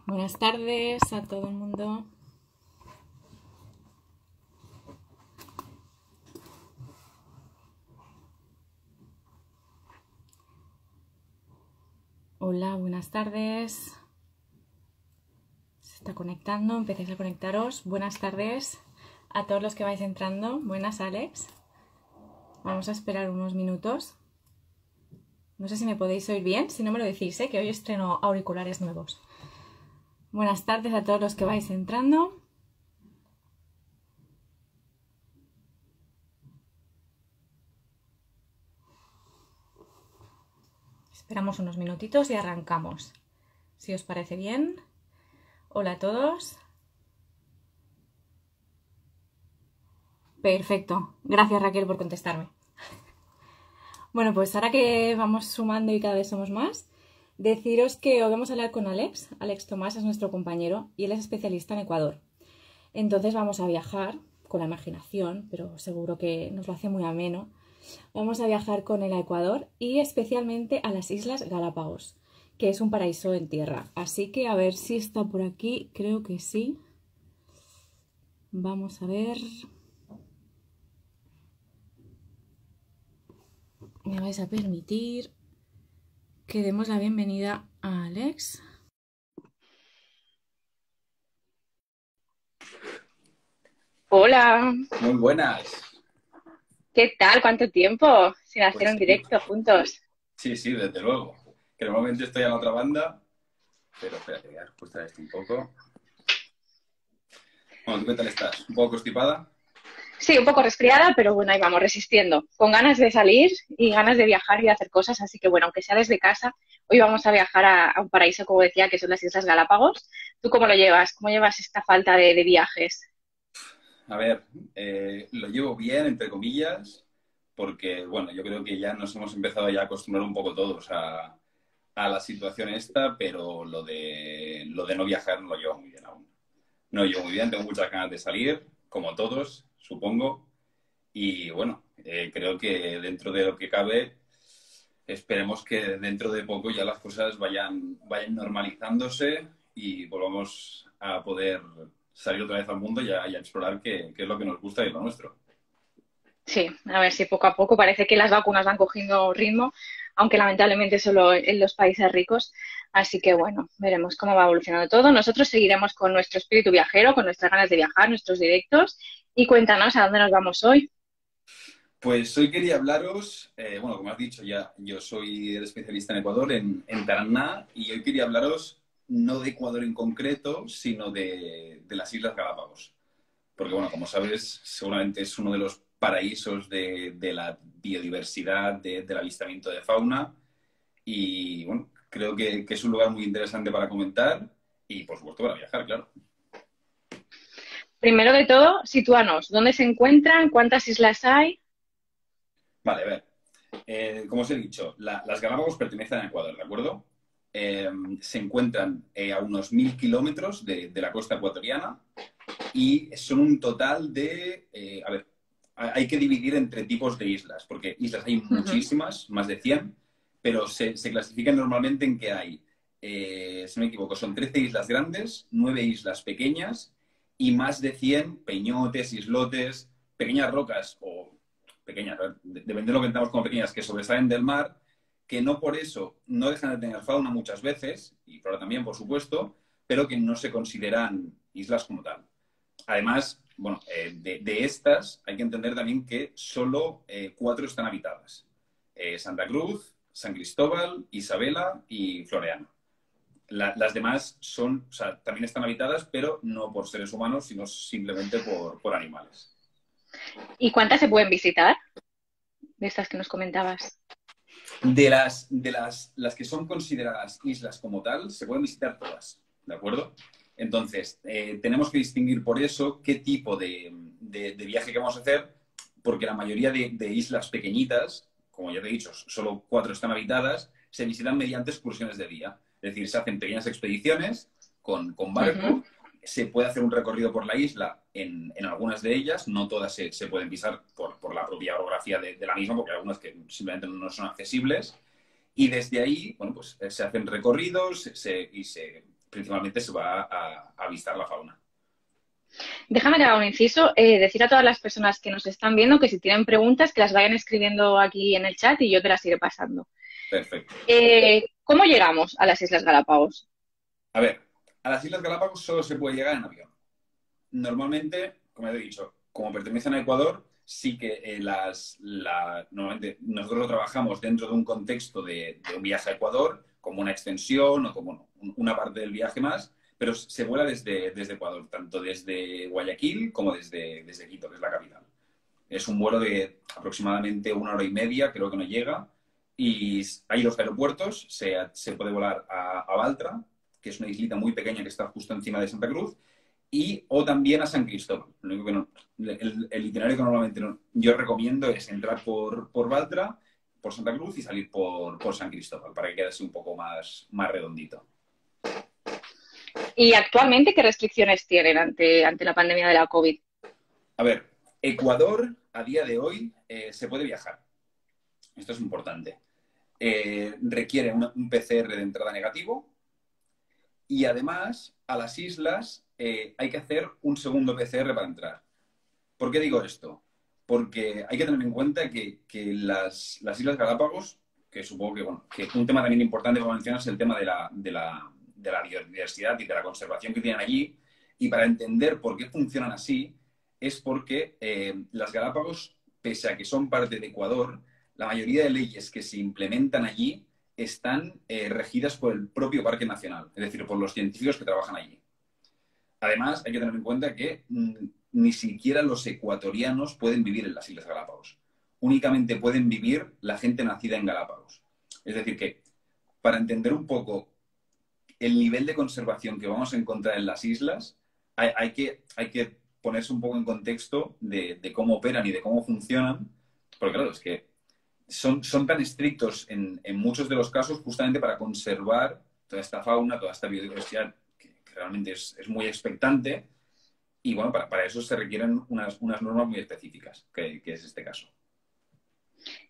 Buenas tardes a todo el mundo. Hola, buenas tardes. Se está conectando, empecéis a conectaros. Buenas tardes a todos los que vais entrando. Buenas, Alex. Vamos a esperar unos minutos. No sé si me podéis oír bien, si no me lo decís, que hoy estreno auriculares nuevos. Buenas tardes a todos los que vais entrando. Esperamos unos minutitos y arrancamos. Si os parece bien. Hola a todos. Perfecto. Gracias, Raquel, por contestarme. Bueno, pues ahora que vamos sumando y cada vez somos más, deciros que hoy vamos a hablar con Alex. Alex Tomás es nuestro compañero y él es especialista en Ecuador. Entonces vamos a viajar con la imaginación, pero seguro que nos lo hace muy ameno. Vamos a viajar con él a Ecuador y especialmente a las Islas Galápagos, que es un paraíso en tierra. Así que a ver si está por aquí, creo que sí. Vamos a ver. Me vais a permitir que demos la bienvenida a Alex. Hola, Muy buenas. ¿qué tal? ¿Cuánto tiempo sin hacer Pues un sí, directo juntos? sí, desde luego. Que normalmente estoy a la otra banda, pero espérate, voy a ajustar esto un poco. Bueno, ¿tú qué tal estás? ¿Un poco constipada? Sí, un poco resfriada, pero bueno, ahí vamos, resistiendo. Con ganas de salir y ganas de viajar y de hacer cosas, así que bueno, aunque sea desde casa, hoy vamos a viajar a un paraíso, como decía, que son las Islas Galápagos. ¿Tú cómo lo llevas? ¿Cómo llevas esta falta de viajes? A ver, lo llevo bien, entre comillas, porque, bueno, yo creo que ya nos hemos empezado ya a acostumbrar un poco todos a la situación esta, pero lo de no viajar no lo llevo muy bien aún. No lo llevo muy bien, tengo muchas ganas de salir, como todos, supongo. Y bueno, creo que dentro de lo que cabe, esperemos que dentro de poco ya las cosas vayan normalizándose y volvamos a poder salir otra vez al mundo y a explorar qué es lo que nos gusta y lo nuestro. Sí, a ver si poco a poco parece que las vacunas van cogiendo ritmo, aunque lamentablemente solo en los países ricos. Así que bueno, veremos cómo va evolucionando todo. Nosotros seguiremos con nuestro espíritu viajero, con nuestras ganas de viajar, nuestros directos. Y cuéntanos a dónde nos vamos hoy. Pues hoy quería hablaros, bueno, como has dicho ya, yo soy el especialista en Ecuador, en Taraná, y hoy quería hablaros no de Ecuador en concreto, sino de las Islas Galápagos. Porque, bueno, como sabes, seguramente es uno de los paraísos de la biodiversidad, del avistamiento de fauna. Y, bueno, creo que es un lugar muy interesante para comentar y, por supuesto, para viajar, claro. Primero de todo, sitúanos. ¿Dónde se encuentran? ¿Cuántas islas hay? Vale, a ver. Como os he dicho, las Galápagos pertenecen a Ecuador, ¿de acuerdo? Se encuentran a unos 1.000 kilómetros de la costa ecuatoriana y son un total de, a ver, hay que dividir entre tipos de islas, porque islas hay Ujú. muchísimas, más de 100, pero se clasifican normalmente en que hay, si no me equivoco, son 13 islas grandes, 9 islas pequeñas y más de 100 peñotes, islotes, pequeñas rocas o pequeñas, depende de lo que entendamos como pequeñas, que sobresalen del mar, que no por eso no dejan de tener fauna muchas veces, y flora también, por supuesto, pero que no se consideran islas como tal. Además, bueno, de estas hay que entender también que solo 4 están habitadas. Santa Cruz, San Cristóbal, Isabela y Floreana. Las demás son, o sea, también están habitadas, pero no por seres humanos, sino simplemente por animales. ¿Y cuántas se pueden visitar de estas que nos comentabas? De las que son consideradas islas como tal, se pueden visitar todas, ¿de acuerdo? Entonces, tenemos que distinguir por eso qué tipo de viaje que vamos a hacer, porque la mayoría de islas pequeñitas, como ya te he dicho, solo 4 están habitadas, se visitan mediante excursiones de día. Es decir, se hacen pequeñas expediciones con Ujú. barco, se puede hacer un recorrido por la isla en algunas de ellas, no todas se pueden pisar por la propia orografía de la misma, porque hay algunas que simplemente no son accesibles. Y desde ahí, bueno, pues se hacen recorridos y principalmente se va a avistar la fauna. Déjame que haga un inciso, decir a todas las personas que nos están viendo que si tienen preguntas que las vayan escribiendo aquí en el chat y yo te las iré pasando. Perfecto. ¿Cómo llegamos a las Islas Galápagos? A ver, a las Islas Galápagos solo se puede llegar en avión. Normalmente, como he dicho, como pertenecen a Ecuador, sí que normalmente nosotros lo trabajamos dentro de un contexto de un viaje a Ecuador, como una extensión o como una parte del viaje más, pero se vuela desde Ecuador, tanto desde Guayaquil como desde Quito, que es la capital. Es un vuelo de aproximadamente 1 hora y media, creo que no llega, y hay 2 aeropuertos. Se puede volar a Baltra, que es una islita muy pequeña que está justo encima de Santa Cruz, o también a San Cristóbal. Lo único que el itinerario que normalmente yo recomiendo es entrar por Baltra, por Santa Cruz y salir por San Cristóbal, para que quede así un poco más redondito. ¿Y actualmente qué restricciones tienen ante la pandemia de la COVID? A ver, Ecuador a día de hoy se puede viajar. Esto es importante. Requiere un PCR de entrada negativo y además a las islas hay que hacer un segundo PCR para entrar. ¿Por qué digo esto? Porque hay que tener en cuenta que las Islas Galápagos, que supongo que un tema también importante para mencionar es el tema de la biodiversidad y de la conservación que tienen allí. Y para entender por qué funcionan así, es porque las Galápagos, pese a que son parte de Ecuador, la mayoría de leyes que se implementan allí están regidas por el propio Parque Nacional, es decir, por los científicos que trabajan allí. Además, hay que tener en cuenta que ni siquiera los ecuatorianos pueden vivir en las Islas Galápagos. Únicamente pueden vivir la gente nacida en Galápagos. Es decir, que para entender un poco el nivel de conservación que vamos a encontrar en las islas, hay que ponerse un poco en contexto de cómo operan y de cómo funcionan, porque claro, es que son tan estrictos en muchos de los casos justamente para conservar toda esta fauna, toda esta biodiversidad que realmente es muy expectante. Y bueno, para eso se requieren unas normas muy específicas, que es este caso.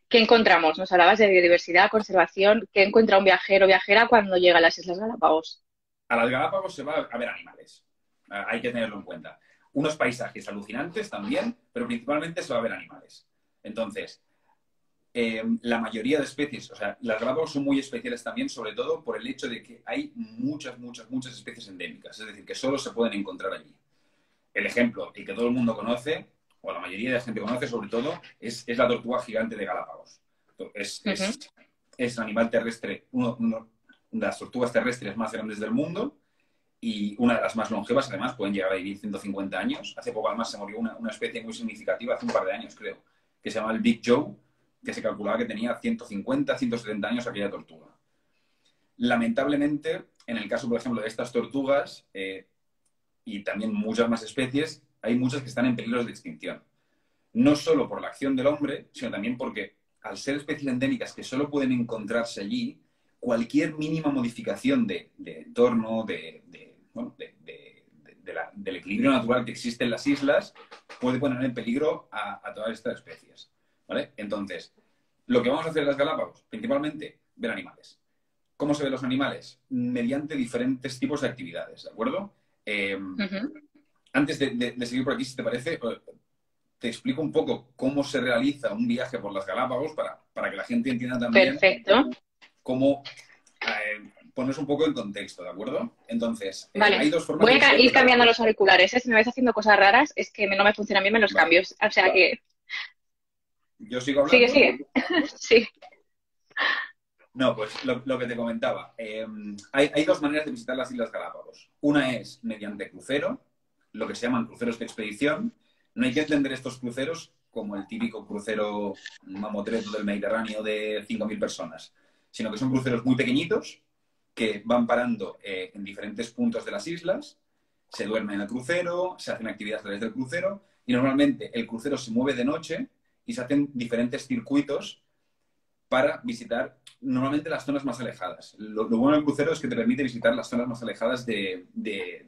¿Qué encontramos? Nos hablabas de biodiversidad, conservación. ¿Qué encuentra un viajero o viajera cuando llega a las Islas Galápagos? A las Galápagos se va a ver animales. Hay que tenerlo en cuenta. Unos paisajes alucinantes también, pero principalmente se va a ver animales. Entonces, la mayoría de especies, o sea, las Galápagos son muy especiales también, sobre todo por el hecho de que hay muchas especies endémicas, es decir, que solo se pueden encontrar allí. El ejemplo, el que todo el mundo conoce, o la mayoría de la gente conoce sobre todo, es la tortuga gigante de Galápagos. Es el animal terrestre, una de las tortugas terrestres más grandes del mundo y una de las más longevas, además, pueden llegar a vivir 150 años. Hace poco, además, se murió una especie muy significativa, hace un par de años, creo, que se llama el Big Joe, que se calculaba que tenía 150, 170 años aquella tortuga. Lamentablemente, en el caso, por ejemplo, de estas tortugas, y también muchas más especies, hay muchas que están en peligro de extinción. No solo por la acción del hombre, sino también porque, al ser especies endémicas que solo pueden encontrarse allí, cualquier mínima modificación de entorno, del equilibrio natural que existe en las islas, puede poner en peligro a todas estas especies, ¿vale? Entonces, lo que vamos a hacer en las Galápagos, principalmente, ver animales. ¿Cómo se ven los animales? Mediante diferentes tipos de actividades, ¿de acuerdo? Antes de seguir por aquí, si te parece, te explico un poco cómo se realiza un viaje por las Galápagos para que la gente entienda también. Perfecto. Cómo ponerse un poco en contexto, ¿de acuerdo? Entonces, vale. Hay dos formas. Voy a ir cambiando los auriculares. Si me ves haciendo cosas raras, es que no me funcionan bien los cambios. O sea que... ¿Yo sigo hablando? Sigue. Sí. No, pues lo que te comentaba. Hay dos maneras de visitar las Islas Galápagos. Una es mediante crucero, lo que se llaman cruceros de expedición. No hay que entender estos cruceros como el típico crucero mamotreto del Mediterráneo de 5.000 personas, sino que son cruceros muy pequeñitos que van parando en diferentes puntos de las islas, se duermen en el crucero, se hacen actividades a través del crucero y normalmente el crucero se mueve de noche y se hacen diferentes circuitos para visitar normalmente las zonas más alejadas. Lo bueno del crucero es que te permite visitar las zonas más alejadas de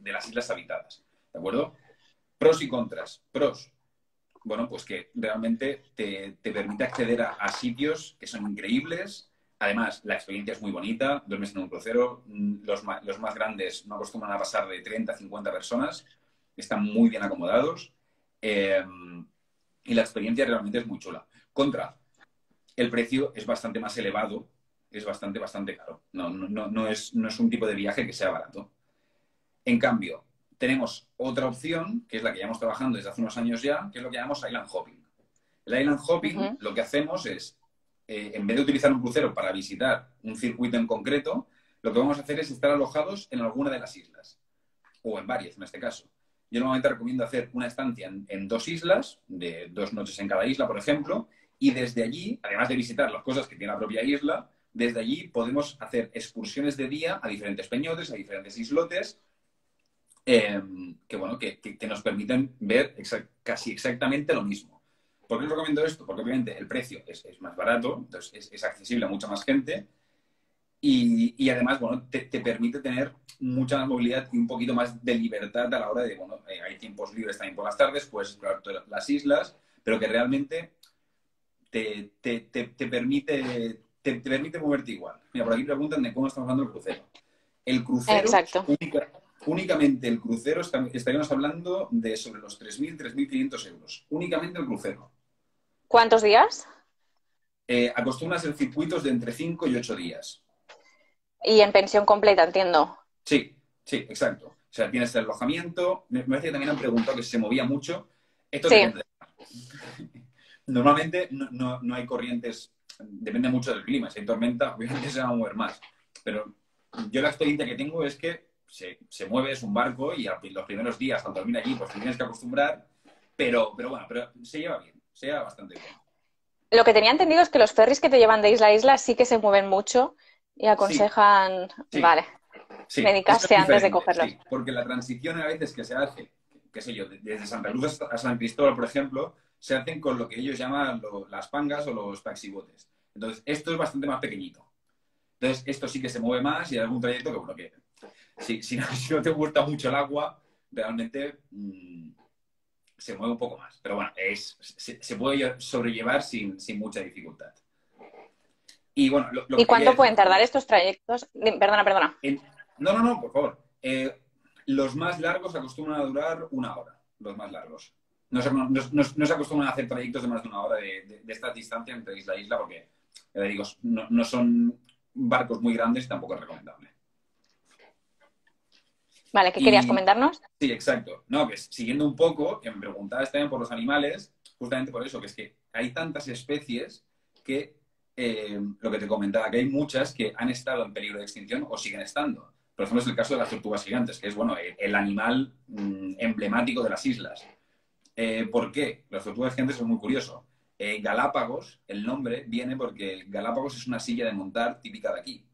las islas habitadas, ¿de acuerdo? Pros y contras. Pros, bueno, pues que realmente te permite acceder a sitios que son increíbles, Además, la experiencia es muy bonita, duermes en un crucero, los más grandes no acostumbran a pasar de 30 a 50 personas, están muy bien acomodados eh, y la experiencia realmente es muy chula. Contra, el precio es bastante más elevado, es bastante caro. No es un tipo de viaje que sea barato. En cambio, tenemos otra opción, que es la que llevamos trabajando desde hace unos años ya, que es lo que llamamos island hopping. El island hopping, lo que hacemos es, en vez de utilizar un crucero para visitar un circuito en concreto, lo que vamos a hacer es estar alojados en alguna de las islas, o en varias en este caso. Yo normalmente recomiendo hacer una estancia en 2 islas, de 2 noches en cada isla, por ejemplo, y desde allí, además de visitar las cosas que tiene la propia isla, desde allí podemos hacer excursiones de día a diferentes peñotes, a diferentes islotes, que nos permiten ver casi exactamente lo mismo. ¿Por qué os recomiendo esto? Porque obviamente el precio es más barato, entonces es accesible a mucha más gente y además, bueno, te permite tener mucha más movilidad y un poquito más de libertad a la hora de, bueno, hay tiempos libres también por las tardes, puedes explorar todas las islas, pero que realmente te permite moverte igual. Mira, por aquí preguntan de cómo estamos hablando del crucero. El crucero, Exacto. únicamente el crucero, estaríamos hablando de sobre los 3.000, 3.500 euros. Únicamente el crucero. ¿Cuántos días? Acostumbran a ser circuitos de entre 5 y 8 días. Y en pensión completa, entiendo. Sí, exacto. O sea, tienes el alojamiento. Me parece que también han preguntado que si se movía mucho. Esto Sí. depende. Normalmente no hay corrientes, depende mucho del clima. Si hay tormenta, obviamente se va a mover más. Pero yo la experiencia que tengo es que se mueve, es un barco y los primeros días al dormir allí pues te tienes que acostumbrar, pero se lleva bien, se lleva bastante bien. Lo que tenía entendido es que los ferries que te llevan de isla a isla sí que se mueven mucho y aconsejan... Sí. Vale, Sí, medicarse antes de cogerlos. sí, porque la transición a veces que se hace, qué sé yo, desde Santa Cruz a San Cristóbal, por ejemplo, se hacen con lo que ellos llaman las pangas o los taxibotes. Entonces, esto es bastante más pequeñito. Entonces, esto sí que se mueve más y hay algún trayecto que, bueno, que si no te gusta mucho el agua, realmente se mueve un poco más. Pero bueno, se puede sobrellevar sin mucha dificultad. Y bueno, ¿Y cuánto pueden tardar estos trayectos? Perdona. No, por favor. Los más largos acostumbran a durar 1 hora, los más largos. No se acostumbran a hacer trayectos de más de 1 hora de esta distancia entre isla e isla porque, ya digo, no son barcos muy grandes y tampoco es recomendable. Vale, ¿qué querías comentarnos? Sí, exacto. No, que siguiendo un poco, que me preguntabas también por los animales, justamente por eso, que es que hay tantas especies que, lo que te comentaba, que hay muchas que han estado en peligro de extinción o siguen estando. Por ejemplo, es el caso de las tortugas gigantes, que es, bueno, el animal emblemático de las islas. ¿Por qué? Las tortugas gigantes es muy curioso. Galápagos, el nombre viene porque Galápagos es una silla de montar típica de aquí,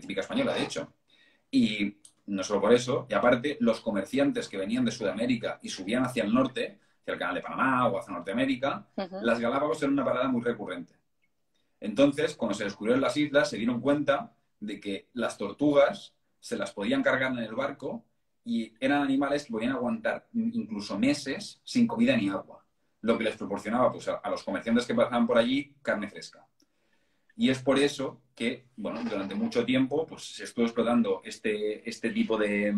típica española, de hecho. Y no solo por eso, y aparte, los comerciantes que venían de Sudamérica y subían hacia el norte, hacia el Canal de Panamá o hacia Norteamérica, las Galápagos eran una parada muy recurrente. Entonces, cuando se descubrieron las islas, se dieron cuenta de que las tortugas se las podían cargar en el barco y eran animales que podían aguantar incluso meses sin comida ni agua, lo que les proporcionaba pues, a los comerciantes que pasaban por allí carne fresca. Y es por eso que, bueno, durante mucho tiempo pues, se estuvo explotando este tipo de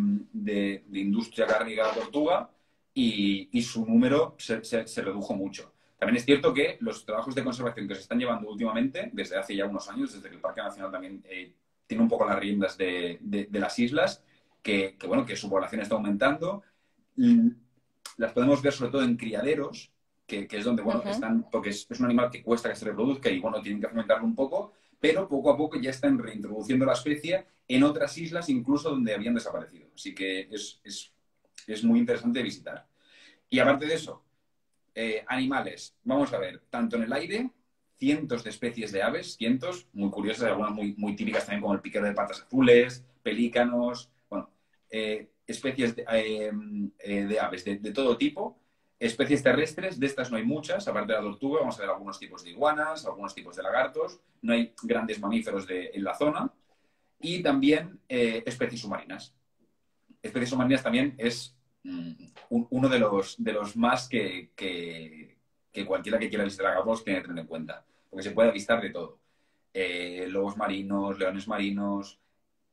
industria cárnica de la tortuga y su número se redujo mucho. También es cierto que los trabajos de conservación que se están llevando últimamente, desde hace ya unos años, desde que el Parque Nacional también tiene un poco las riendas de las islas, que su población está aumentando. Las podemos ver sobre todo en criaderos, que es donde, bueno, están, porque es un animal que cuesta que se reproduzca y, bueno, tienen que fomentarlo un poco, pero poco a poco ya están reintroduciendo la especie en otras islas, incluso donde habían desaparecido. Así que es muy interesante visitar. Y aparte de eso, animales, vamos a ver, tanto en el aire, cientos de especies de aves, cientos, muy curiosas, algunas muy típicas también como el piquero de patas azules, pelícanos, bueno, especies de aves de todo tipo. Especies terrestres, de estas no hay muchas, aparte de la tortuga, vamos a ver algunos tipos de iguanas, algunos tipos de lagartos, no hay grandes mamíferos en la zona, y también especies submarinas. Especies submarinas también es uno de los más que cualquiera que quiera visitar Galápagos tiene que tener en cuenta, porque se puede avistar de todo. lobos marinos, leones marinos,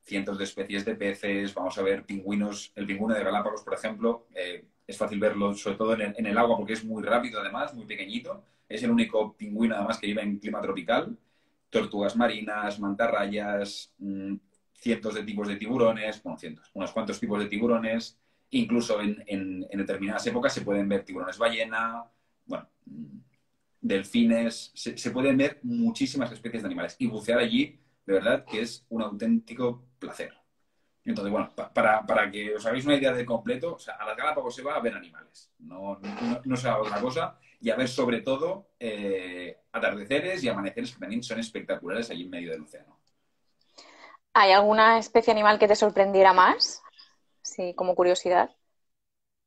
cientos de especies de peces, vamos a ver pingüinos, el pingüino de Galápagos, por ejemplo, es fácil verlo sobre todo en el agua porque es muy rápido además, muy pequeñito, es el único pingüino además que vive en clima tropical, tortugas marinas, mantarrayas, cientos de tipos de tiburones, bueno, cientos, unos cuantos tipos de tiburones, incluso en determinadas épocas se pueden ver tiburones ballena, bueno, delfines, se pueden ver muchísimas especies de animales y bucear allí, de verdad, que es un auténtico placer. Entonces, bueno, para que os hagáis una idea de completo, o sea, a las Galápagos se va a ver animales, no se va a ver otra cosa, y a ver sobre todo atardeceres y amaneceres que también son espectaculares allí en medio del océano. ¿Hay alguna especie animal que te sorprendiera más? Sí, como curiosidad.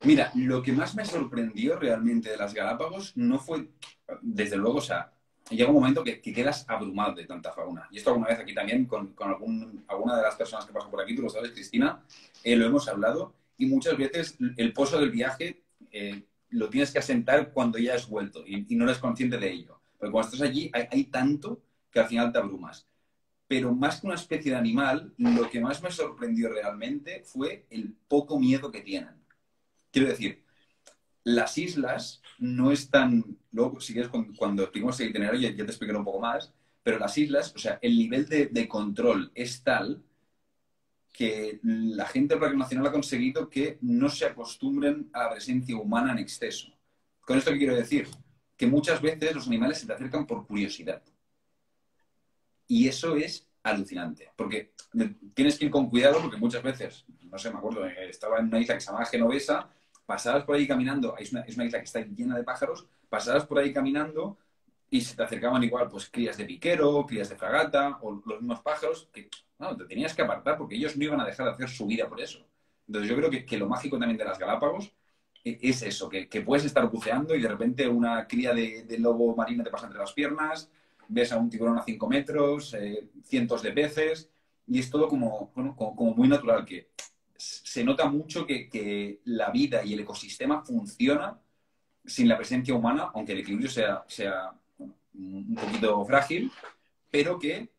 Mira, lo que más me sorprendió realmente de las Galápagos no fue, desde luego, o sea, llega un momento que quedas abrumado de tanta fauna. Y esto alguna vez aquí también con alguna de las personas que pasan por aquí, tú lo sabes, Cristina, lo hemos hablado. Y muchas veces el pozo del viaje lo tienes que asentar cuando ya has vuelto y no eres consciente de ello. Porque cuando estás allí hay tanto que al final te abrumas. Pero más que una especie de animal, lo que más me sorprendió realmente fue el poco miedo que tienen. Quiero decir, las islas no están, luego si quieres cuando expliquemos el itinerario ya te explicaré un poco más, pero las islas, o sea, el nivel de control es tal que la gente del Parque Nacional ha conseguido que no se acostumbren a la presencia humana en exceso. ¿Con esto qué quiero decir? Que muchas veces los animales se te acercan por curiosidad. Y eso es alucinante, porque tienes que ir con cuidado porque muchas veces, no sé, me acuerdo, estaba en una isla que se llama Genovesa, pasabas por ahí caminando, es una isla que está llena de pájaros, pasabas por ahí caminando y se te acercaban igual pues crías de piquero, crías de fragata o los mismos pájaros que no, te tenías que apartar porque ellos no iban a dejar de hacer su vida por eso. Entonces yo creo que lo mágico también de las Galápagos es eso, que puedes estar buceando y de repente una cría de lobo marino te pasa entre las piernas, ves a un tiburón a 5 metros, cientos de peces, y es todo como, bueno, como muy natural, que se nota mucho que la vida y el ecosistema funciona sin la presencia humana, aunque el equilibrio sea bueno, un poquito frágil, pero que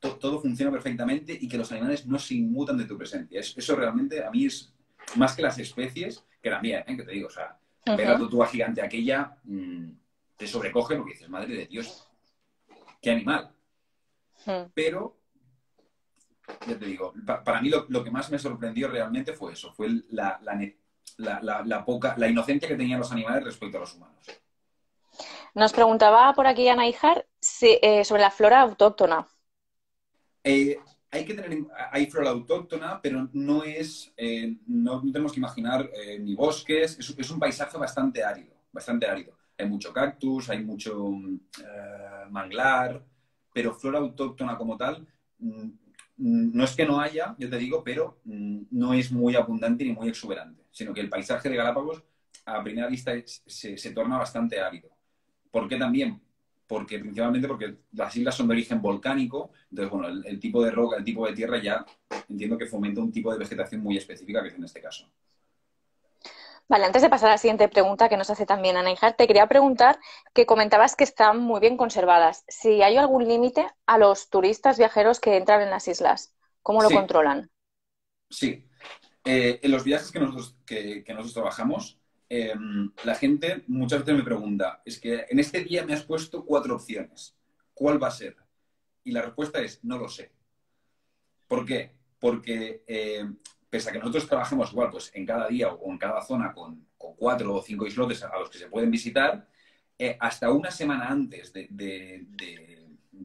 todo funciona perfectamente y que los animales no se inmutan de tu presencia. Eso realmente a mí es más que las especies, que también, que te digo, o sea, ver a la tortuga gigante aquella te sobrecoge porque dices, madre de Dios, qué animal. Pero, ya te digo, para mí lo que más me sorprendió realmente fue eso, fue la inocencia que tenían los animales respecto a los humanos. Nos preguntaba por aquí Ana Ijar sobre la flora autóctona. Hay flora autóctona, pero no tenemos que imaginar ni bosques, es un paisaje bastante árido, bastante árido. Hay mucho cactus, hay mucho manglar, pero flora autóctona como tal, no es que no haya, yo te digo, pero no es muy abundante ni muy exuberante, sino que el paisaje de Galápagos a primera vista se torna bastante árido. ¿Por qué también? Principalmente porque las islas son de origen volcánico, entonces, bueno, el tipo de roca, el tipo de tierra ya entiendo que fomenta un tipo de vegetación muy específica, que es en este caso. Vale, antes de pasar a la siguiente pregunta que nos hace también Ana Ijar, te quería preguntar que comentabas que están muy bien conservadas. Si hay algún límite a los turistas viajeros que entran en las islas, ¿cómo lo controlan? Sí. En los viajes que nosotros trabajamos, la gente muchas veces me pregunta, es que en este día me has puesto 4 opciones. ¿Cuál va a ser? Y la respuesta es, no lo sé. ¿Por qué? Porque pese a que nosotros trabajemos igual pues, en cada día o en cada zona con 4 o 5 islotes a los que se pueden visitar, hasta una semana antes de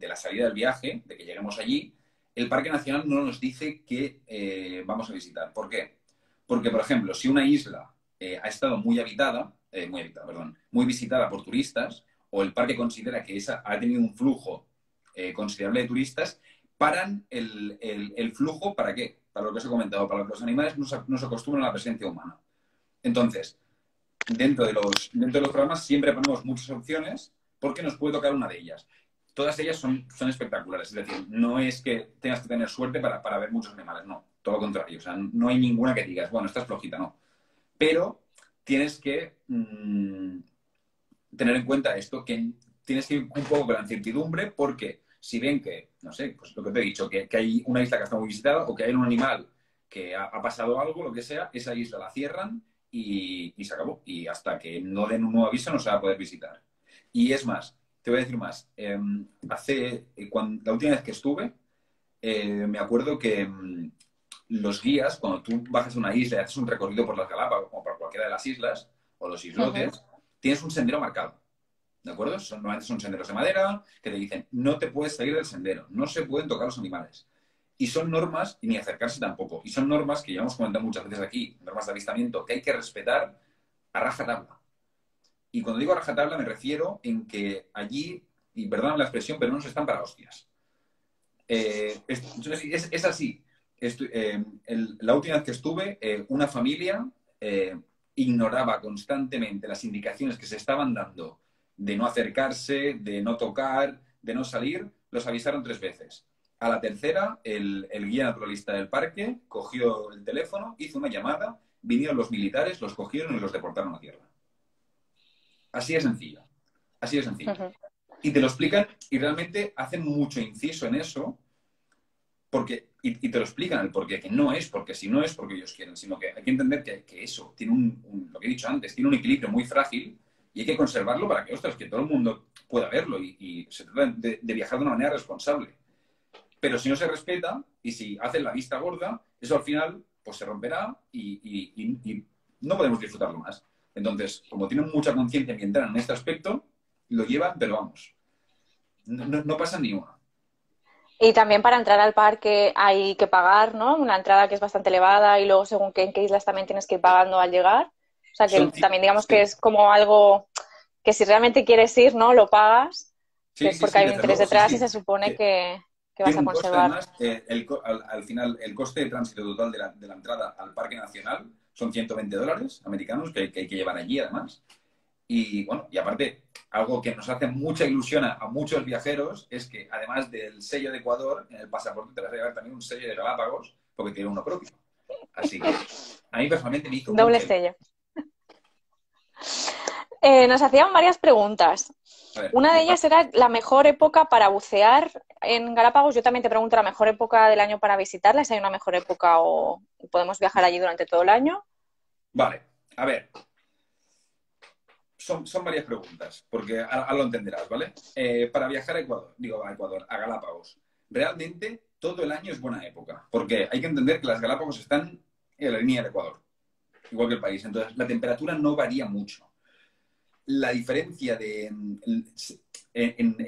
la salida del viaje, de que lleguemos allí, el Parque Nacional no nos dice que vamos a visitar. ¿Por qué? Porque, por ejemplo, si una isla ha estado muy visitada por turistas, o el parque considera que esa ha tenido un flujo considerable de turistas, paran el flujo, ¿para qué? Para lo que os he comentado, para que los animales no se acostumbran a la presencia humana. Entonces, dentro de los programas siempre ponemos muchas opciones porque nos puede tocar una de ellas. Todas ellas son espectaculares, es decir, no es que tengas que tener suerte para ver muchos animales, no, todo lo contrario, o sea, no hay ninguna que digas, bueno, esta es flojita, no. Pero tienes que tener en cuenta esto, que tienes que ir un poco con la incertidumbre porque Si ven que, no sé, pues lo que te he dicho, que hay una isla que está muy visitada o que hay un animal que ha pasado algo, lo que sea, esa isla la cierran y se acabó. Y hasta que no den un nuevo aviso no se va a poder visitar. Y es más, te voy a decir más. La última vez que estuve, me acuerdo que los guías, cuando tú bajas a una isla y haces un recorrido por las Galápagos o por cualquiera de las islas o los islotes, tienes un sendero marcado. ¿De acuerdo? Normalmente son senderos de madera que te dicen, no te puedes salir del sendero, no se pueden tocar los animales. Y son normas, y ni acercarse tampoco, y son normas que ya hemos comentado muchas veces aquí, normas de avistamiento, que hay que respetar a rajatabla. Y cuando digo a rajatabla me refiero en que allí, y perdóname la expresión, pero no se están para hostias. Es así. La última vez que estuve, una familia ignoraba constantemente las indicaciones que se estaban dando de no acercarse, de no tocar, de no salir. Los avisaron 3 veces. A la tercera, el guía naturalista del parque cogió el teléfono, hizo una llamada, vinieron los militares, los cogieron y los deportaron a tierra. Así de sencillo. Así de sencillo. Y te lo explican y realmente hacen mucho inciso en eso porque, y te lo explican el porqué, que no es porque si no es porque ellos quieren, sino que hay que entender que eso tiene lo que he dicho antes, tiene un equilibrio muy frágil y hay que conservarlo para que, ostras, que todo el mundo pueda verlo y se trata de viajar de una manera responsable. Pero si no se respeta y si hacen la vista gorda, eso al final pues se romperá y no podemos disfrutarlo más. Entonces, como tienen mucha conciencia ambiental en este aspecto, lo llevan, pero vamos, no pasa ni una. Y también para entrar al parque hay que pagar, ¿no? Una entrada que es bastante elevada y luego según en qué islas también tienes que ir pagando al llegar. O sea que también digamos que es como algo que si realmente quieres ir, ¿no? Lo pagas, que es porque hay un interés detrás y se supone que vas a conservar. Además, al final, el coste de tránsito total de la entrada al Parque Nacional son $120 americanos que hay que llevar allí, además. Y bueno, y aparte, algo que nos hace mucha ilusión a muchos viajeros es que además del sello de Ecuador, en el pasaporte te vas a llevar también un sello de Galápagos porque tiene uno propio. Así que a mí personalmente me hizo doble sello. Nos hacían varias preguntas. Una de ellas era la mejor época para bucear en Galápagos. Yo también te pregunto la mejor época del año para visitarla, si hay una mejor época o podemos viajar allí durante todo el año. Vale, a ver. Son varias preguntas, porque ahora lo entenderás, ¿vale? Para viajar a Galápagos, realmente todo el año es buena época, porque hay que entender que las Galápagos están en la línea del Ecuador, igual que el país, entonces la temperatura no varía mucho. La diferencia en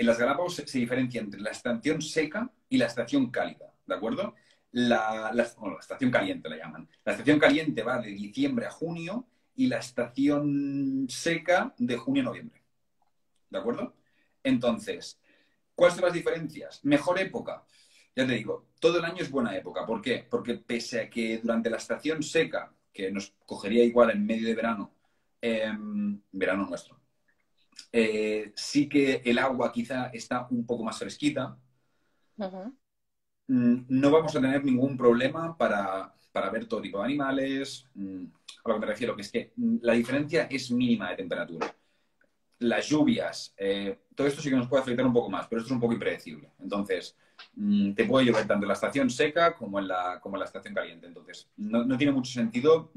las Galápagos se diferencia entre la estación seca y la estación cálida, ¿de acuerdo? La estación caliente la llaman. La estación caliente va de diciembre a junio y la estación seca de junio a noviembre. ¿De acuerdo? Entonces, ¿cuáles son las diferencias? Mejor época. Ya te digo, todo el año es buena época. ¿Por qué? Porque pese a que durante la estación seca, que nos cogería igual en medio de verano, verano nuestro, sí que el agua quizá está un poco más fresquita, no vamos a tener ningún problema para ver todo tipo de animales. A lo que me refiero, que es que la diferencia es mínima de temperatura. Las lluvias, todo esto sí que nos puede afectar un poco más, pero esto es un poco impredecible. Entonces, te puede llover tanto en la estación seca como en la estación caliente. Entonces, no tiene mucho sentido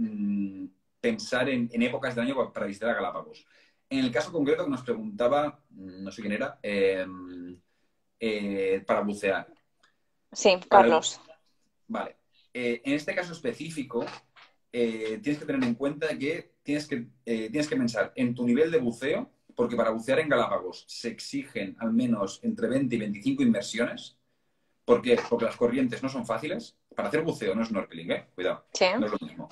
pensar en épocas del año para visitar a Galápagos. En el caso concreto que nos preguntaba, no sé quién era, para bucear. Sí, Carlos. Vale. En este caso específico, tienes que tener en cuenta que tienes que pensar en tu nivel de buceo, porque para bucear en Galápagos se exigen al menos entre 20 y 25 inmersiones. ¿Por qué? Porque las corrientes no son fáciles. Para hacer buceo, no snorkeling, cuidado, sí. No es lo mismo.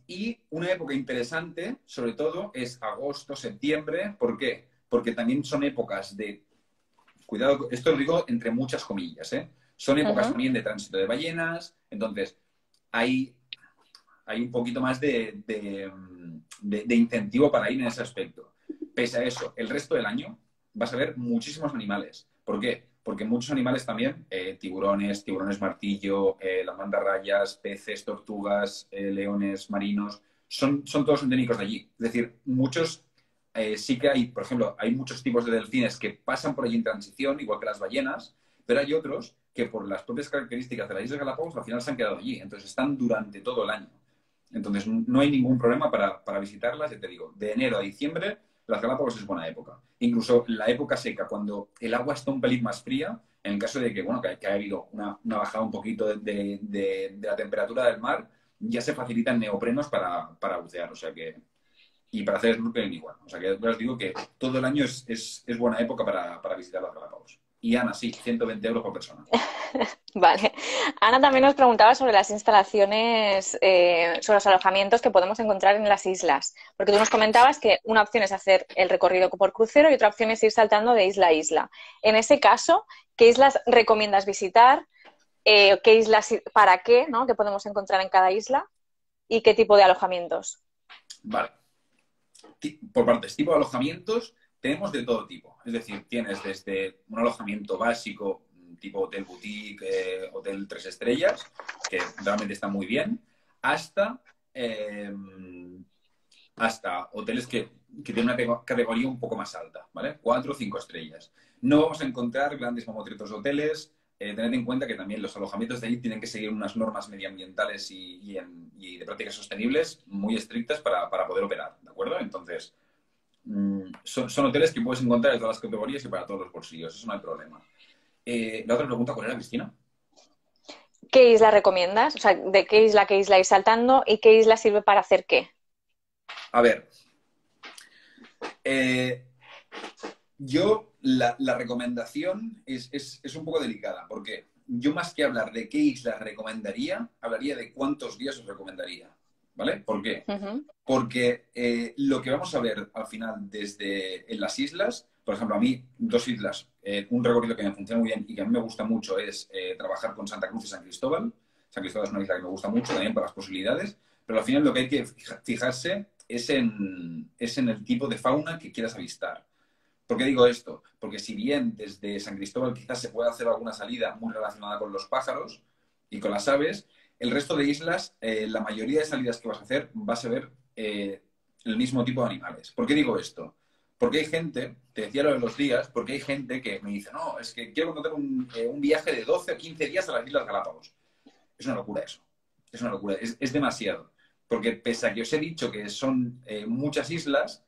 Y una época interesante, sobre todo, es agosto, septiembre. ¿Por qué? Porque también son épocas de... Cuidado, esto lo digo entre muchas comillas, Son épocas también de tránsito de ballenas. Entonces, hay un poquito más de incentivo para ir en ese aspecto. Pese a eso, el resto del año vas a ver muchísimos animales. ¿Por qué? Porque muchos animales también, tiburones martillo, las mantarrayas, peces, tortugas, leones marinos, son todos endémicos de allí. Es decir, muchos sí que hay, por ejemplo, hay muchos tipos de delfines que pasan por allí en transición, igual que las ballenas, pero hay otros que por las propias características de las Islas Galápagos al final se han quedado allí, entonces están durante todo el año. Entonces no hay ningún problema para visitarlas, ya te digo, de enero a diciembre las Galápagos es buena época. Incluso la época seca, cuando el agua está un pelín más fría, en el caso de que, bueno, que haya habido una bajada un poquito de la temperatura del mar, ya se facilitan neoprenos para bucear, o sea que... Y para hacer snorkeling igual. O sea que os digo que todo el año es buena época para visitar las Galápagos. Y Ana, sí, 120 euros por persona. Vale. Ana también nos preguntaba sobre las instalaciones, sobre los alojamientos que podemos encontrar en las islas. Porque tú nos comentabas que una opción es hacer el recorrido por crucero y otra opción es ir saltando de isla a isla. En ese caso, ¿qué islas recomiendas visitar? ¿Qué islas, para qué, ¿no? ¿Qué podemos encontrar en cada isla? ¿Y qué tipo de alojamientos? Vale. Por partes, tipo de alojamientos, tenemos de todo tipo. Es decir, tienes desde un alojamiento básico, tipo hotel boutique, hotel 3 estrellas, que realmente está muy bien, hasta hoteles que tienen una categoría un poco más alta, ¿vale? 4 o 5 estrellas. No vamos a encontrar grandes mamotretos de hoteles. Tened en cuenta que también los alojamientos de allí tienen que seguir unas normas medioambientales y de prácticas sostenibles muy estrictas para poder operar, ¿de acuerdo? Entonces, son hoteles que puedes encontrar de todas las categorías y para todos los bolsillos, eso no hay problema. La otra pregunta, ¿cuál era, Cristina? ¿Qué isla recomiendas? O sea, ¿de qué isla ir saltando y qué isla sirve para hacer qué? A ver, yo la recomendación es un poco delicada, porque yo más que hablar de qué isla recomendaría, hablaría de cuántos días os recomendaría, ¿vale? ¿Por qué? Porque lo que vamos a ver al final desde en las islas, por ejemplo, a mí, 2 islas, un recorrido que me funciona muy bien y que a mí me gusta mucho es trabajar con Santa Cruz y San Cristóbal. San Cristóbal es una isla que me gusta mucho también por las posibilidades, pero al final lo que hay que fijarse es en el tipo de fauna que quieras avistar. ¿Por qué digo esto? Porque si bien desde San Cristóbal quizás se pueda hacer alguna salida muy relacionada con los pájaros y con las aves, el resto de islas, la mayoría de salidas que vas a hacer vas a ver el mismo tipo de animales. ¿Por qué digo esto? Porque hay gente, te decía lo de los días, porque hay gente que me dice, no, es que quiero contratar un viaje de 12 o 15 días a las Islas Galápagos. Es una locura eso. Es una locura. Es demasiado. Porque pese a que os he dicho que son muchas islas,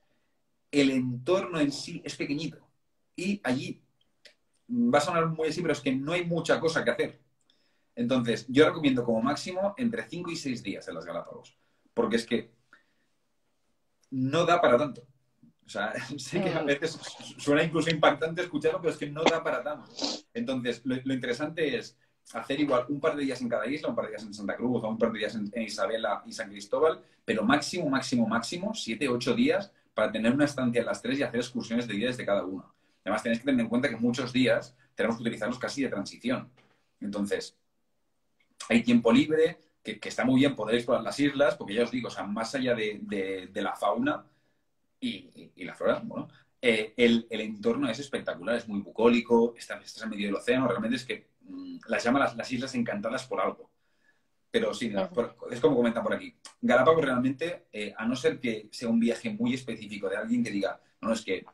el entorno en sí es pequeñito. Y allí va a sonar muy así, pero es que no hay mucha cosa que hacer. Entonces, yo recomiendo como máximo entre 5 y 6 días en las Galápagos. Porque es que no da para tanto. O sea, sé que a veces suena incluso impactante escucharlo, pero es que no da para tanto. Entonces, lo interesante es hacer igual un par de días en cada isla, un par de días en Santa Cruz o un par de días en Isabela y San Cristóbal, pero máximo, 7, 8 días para tener una estancia en las 3 y hacer excursiones de días de cada uno. Además, tenéis que tener en cuenta que muchos días tenemos que utilizarlos casi de transición. Entonces, hay tiempo libre, que está muy bien poder explorar las islas, porque ya os digo, o sea, más allá de la fauna y la flora, bueno, el entorno es espectacular, es muy bucólico, estás en medio del océano, realmente es que las llaman las Islas Encantadas por algo. Pero sí, es como comentan por aquí. Galápagos realmente, a no ser que sea un viaje muy específico de alguien que diga, no, es que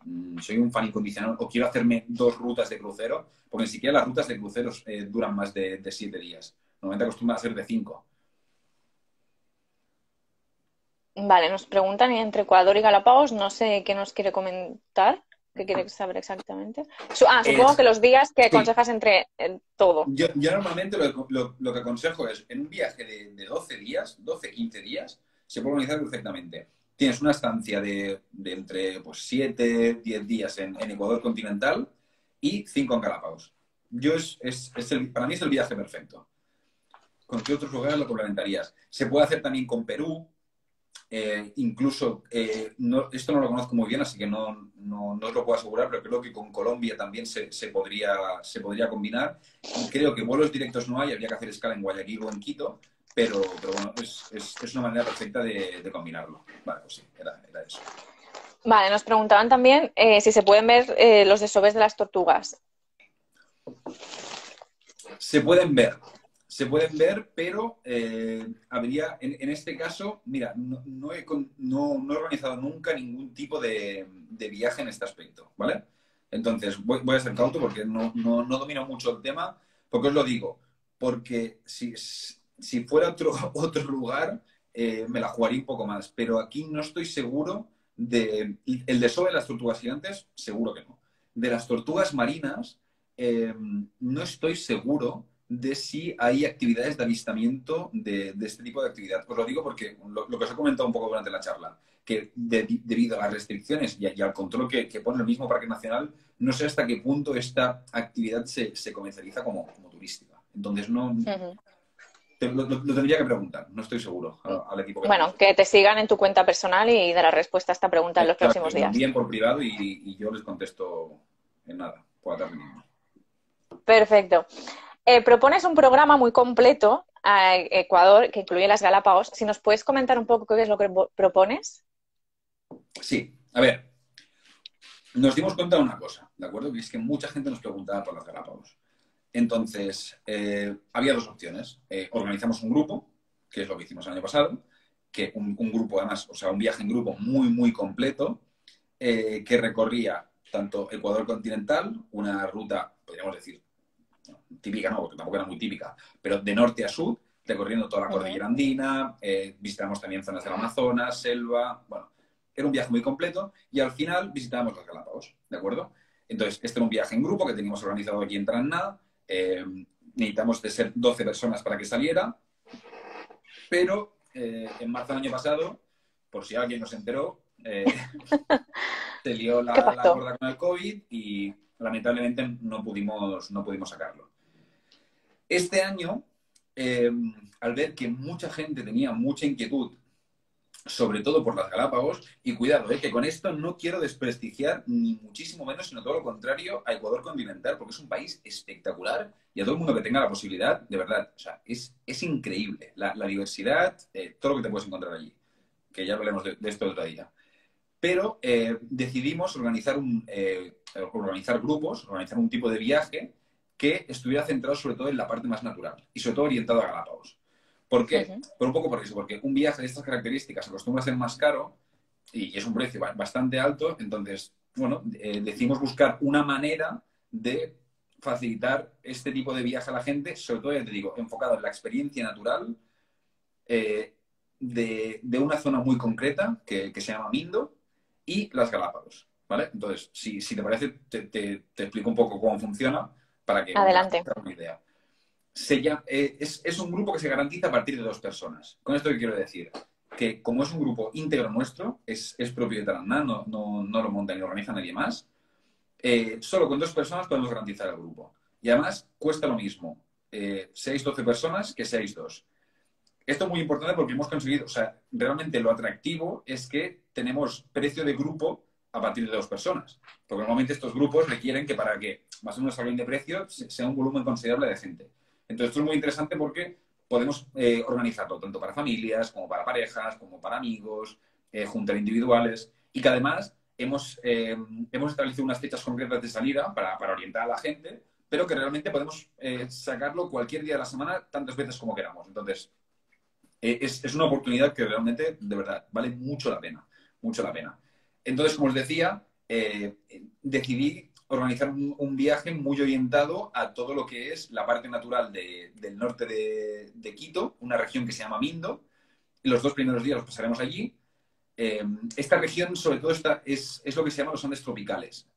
soy un fan incondicional o quiero hacerme 2 rutas de crucero, porque ni siquiera las rutas de cruceros duran más de 7 días. Normalmente acostumbran a ser de 5. Vale, nos preguntan entre Ecuador y Galápagos, no sé qué nos quiere comentar, qué quiere saber exactamente. Supongo que los días que Sí. aconsejas entre todo. Yo normalmente lo que aconsejo es, en un viaje de 12 días, 12, 15 días, se puede organizar perfectamente. Tienes una estancia de entre 7, 10 días en Ecuador continental y 5 en Galápagos. Para mí es el viaje perfecto. ¿Con qué otros lugares lo complementarías? Se puede hacer también con Perú. Incluso, esto no lo conozco muy bien, así que no os lo puedo asegurar, pero creo que con Colombia también se podría combinar. Y creo que vuelos directos no hay, habría que hacer escala en Guayaquil o en Quito, pero bueno, es una manera perfecta de combinarlo. Vale, pues sí, era eso. Vale, nos preguntaban también si se pueden ver los desovés de las tortugas. Se pueden ver. se pueden ver, pero habría, en este caso, mira, no he organizado nunca ningún tipo de viaje en este aspecto, ¿vale? Entonces, voy a ser cauto porque no domino mucho el tema. ¿Por qué os lo digo? Porque si fuera otro lugar, me la jugaría un poco más. Pero aquí no estoy seguro el desove de las tortugas gigantes, seguro que no. De las tortugas marinas, no estoy seguro de si hay actividades de avistamiento de este tipo de actividad. Os lo digo porque lo que os he comentado un poco durante la charla, que debido a las restricciones y al control que pone el mismo Parque Nacional, no sé hasta qué punto esta actividad se comercializa como turística. Entonces, no... Lo tendría que preguntar, no estoy seguro al equipo. Bueno, que te sigan en tu cuenta personal y darás respuesta a esta pregunta en los próximos días. Bien por privado y yo les contesto en nada, por la tarde mismo. Perfecto. Propones un programa muy completo a Ecuador que incluye las Galápagos. Si nos puedes comentar un poco qué es lo que propones. Sí, a ver, nos dimos cuenta de una cosa, ¿de acuerdo? Que es que mucha gente nos preguntaba por las Galápagos. Entonces, había dos opciones. Organizamos un grupo, que es lo que hicimos el año pasado, que un grupo además, o sea, un viaje en grupo muy, muy completo, que recorría tanto Ecuador continental, una ruta, podríamos decir, típica no, porque tampoco era muy típica, pero de norte a sur, recorriendo toda la cordillera andina, visitamos también zonas del Amazonas, selva, bueno, era un viaje muy completo y al final visitamos las Galápagos, ¿de acuerdo? Entonces, este era un viaje en grupo que teníamos organizado aquí en Taraná. Necesitamos de ser 12 personas para que saliera, pero en marzo del año pasado, por si alguien no se enteró, se lió la gorda con el COVID y lamentablemente no pudimos sacarlo. Este año, al ver que mucha gente tenía mucha inquietud, sobre todo por las Galápagos, y cuidado, que con esto no quiero desprestigiar ni muchísimo menos, sino todo lo contrario, a Ecuador continental, porque es un país espectacular y a todo el mundo que tenga la posibilidad, de verdad, o sea, es increíble la diversidad, todo lo que te puedes encontrar allí, que ya hablaremos de esto otro día. Pero decidimos organizar grupos, organizar un tipo de viaje que estuviera centrado sobre todo en la parte más natural y sobre todo orientado a Galápagos. ¿Por qué? Por un poco por eso, porque un viaje de estas características acostumbra a ser más caro y es un precio bastante alto, entonces, bueno, decidimos buscar una manera de facilitar este tipo de viaje a la gente, sobre todo, ya te digo, enfocado en la experiencia natural de una zona muy concreta que se llama Mindo y las Galápagos, ¿vale? Entonces, si te parece, te explico un poco cómo funciona para que Adelante. tengas una idea. Es un grupo que se garantiza a partir de 2 personas. ¿Con esto qué quiero decir? Que como es un grupo íntegro nuestro, es propio de Taraná, no lo monta ni organiza nadie más, solo con 2 personas podemos garantizar el grupo. Y además cuesta lo mismo, seáis 12 personas que seáis 2. Esto es muy importante porque hemos conseguido, o sea, realmente lo atractivo es que tenemos precio de grupo a partir de 2 personas. Porque normalmente estos grupos requieren que para que más o menos salgan de precio sea un volumen considerable de gente. Entonces, esto es muy interesante porque podemos organizarlo tanto para familias, como para parejas, como para amigos, juntas individuales, y que además hemos establecido unas fechas concretas de salida para orientar a la gente, pero que realmente podemos sacarlo cualquier día de la semana, tantas veces como queramos. Entonces, es una oportunidad que realmente, de verdad, vale mucho la pena, mucho la pena. Entonces, como os decía, decidí organizar un viaje muy orientado a todo lo que es la parte natural del norte de Quito, una región que se llama Mindo. Los 2 primeros días los pasaremos allí. Esta región, sobre todo, es lo que se llama los Andes tropicales,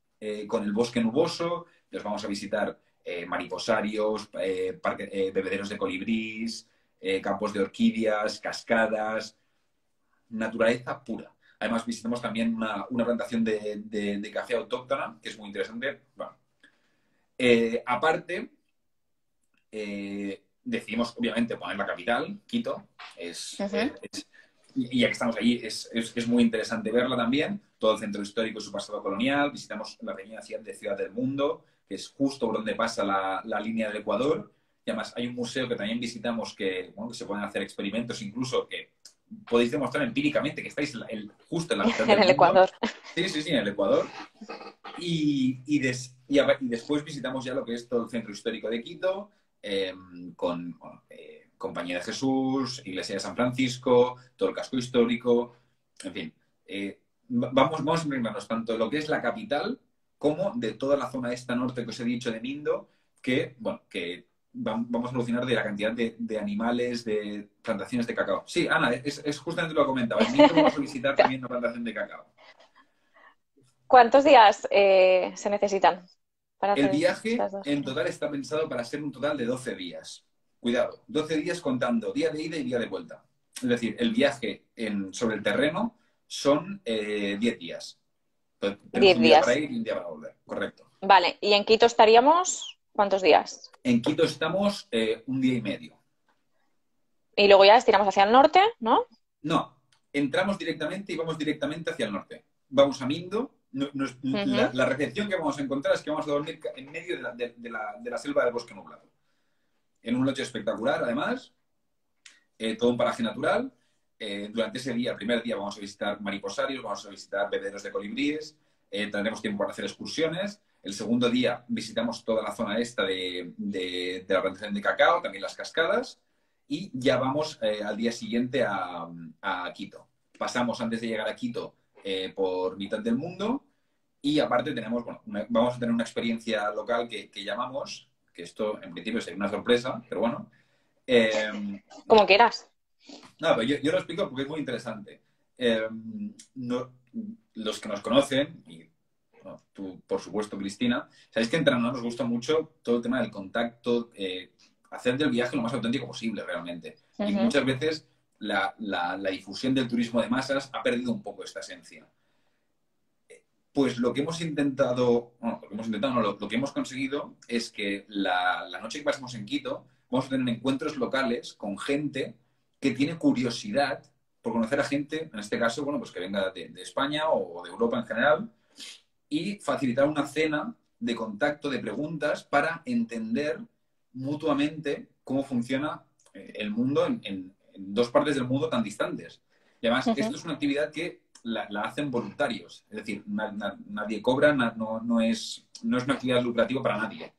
con el bosque nuboso. Les vamos a visitar mariposarios, bebederos de colibrís, campos de orquídeas, cascadas, naturaleza pura. Además, visitamos también una plantación de café autóctona, que es muy interesante. Bueno, aparte, decidimos, obviamente, poner la capital, Quito. Y ya que estamos allí, es muy interesante verla también. Todo el centro histórico y su pasado colonial. Visitamos la pequeña ciudad del mundo, que es justo por donde pasa la línea del Ecuador. Y además hay un museo que también visitamos que se pueden hacer experimentos, incluso que podéis demostrar empíricamente que estáis justo en la mitad del mundo. Ecuador. Sí, en el Ecuador. Y después visitamos ya lo que es todo el centro histórico de Quito, con bueno, Compañía de Jesús, Iglesia de San Francisco, todo el casco histórico, en fin. Vamos a impregnarnos tanto de lo que es la capital como de toda la zona esta norte que os he dicho de Mindo, que, bueno, que vamos a alucinar de la cantidad de animales, de plantaciones de cacao. Sí, Ana, es justamente lo que comentaba. En Mindo vamos a visitar también una plantación de cacao. ¿Cuántos días se necesitan para El hacer viaje estas dos en cosas? total está pensado para ser un total de 12 días. Cuidado, 12 días contando día de ida y día de vuelta. Es decir, el viaje sobre el terreno son 10 días. Entonces, tenemos 10 un día para días. ir y un día para volver, correcto. Vale, ¿y en Quito estaríamos cuántos días? En Quito estamos un día y medio. Y luego ya estiramos hacia el norte, ¿no? No, entramos directamente y vamos directamente hacia el norte. Vamos a Mindo. La recepción que vamos a encontrar es que vamos a dormir en medio de la selva del bosque nublado. En un loche espectacular, además, todo un paraje natural. Durante ese día, el primer día, vamos a visitar mariposarios, vamos a visitar bebederos de colibríes, tendremos tiempo para hacer excursiones. El segundo día visitamos toda la zona esta de la plantación de cacao, también las cascadas, y ya vamos al día siguiente a Quito. Pasamos antes de llegar a Quito por mitad del mundo y aparte tenemos, bueno, vamos a tener una experiencia local que llamamos, que esto en principio sería una sorpresa, pero bueno. Como quieras. No, pero yo lo explico porque es muy interesante. Los que nos conocen, y bueno, tú, por supuesto, Cristina, sabéis que entre nosotros nos gusta mucho todo el tema del contacto, hacer del viaje lo más auténtico posible, realmente. Y muchas veces la difusión del turismo de masas ha perdido un poco esta esencia. Pues lo que hemos intentado, no, lo que hemos conseguido es que la noche que pasemos en Quito vamos a tener encuentros locales con gente que tiene curiosidad por conocer a gente, en este caso, bueno, pues que venga de España o de Europa en general, y facilitar una cena de contacto, de preguntas, para entender mutuamente cómo funciona el mundo en dos partes del mundo tan distantes. Y además, esto es una actividad que la hacen voluntarios. Es decir, nadie cobra, no es una actividad lucrativa para nadie.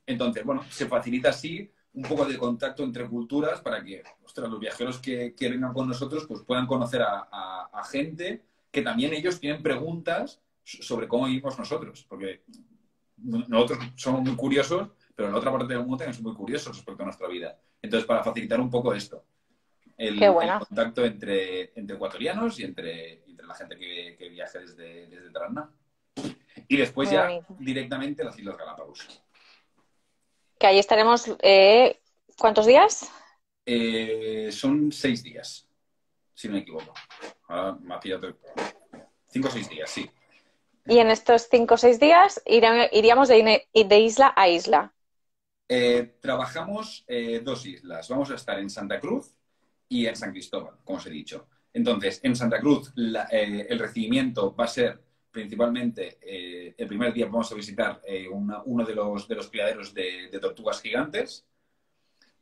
Entonces, bueno, se facilita así un poco de contacto entre culturas para que, ostras, los viajeros que vengan con nosotros pues puedan conocer a gente que también ellos tienen preguntas sobre cómo vivimos nosotros. Porque nosotros somos muy curiosos, pero en la otra parte del mundo también son muy curiosos respecto a nuestra vida. Entonces, para facilitar un poco esto, el contacto entre ecuatorianos y entre la gente que viaje desde Taraná. Y después ya directamente las Islas Galápagos. Que ahí estaremos, ¿cuántos días? Son 6 días, si no me equivoco. Ahora me ha pillado 5 o 6 días, sí. Y en estos 5 o 6 días iríamos de isla a isla. Trabajamos 2 islas. Vamos a estar en Santa Cruz y en San Cristóbal, como os he dicho. Entonces, en Santa Cruz el recibimiento va a ser principalmente, el primer día vamos a visitar uno de los criaderos de tortugas gigantes.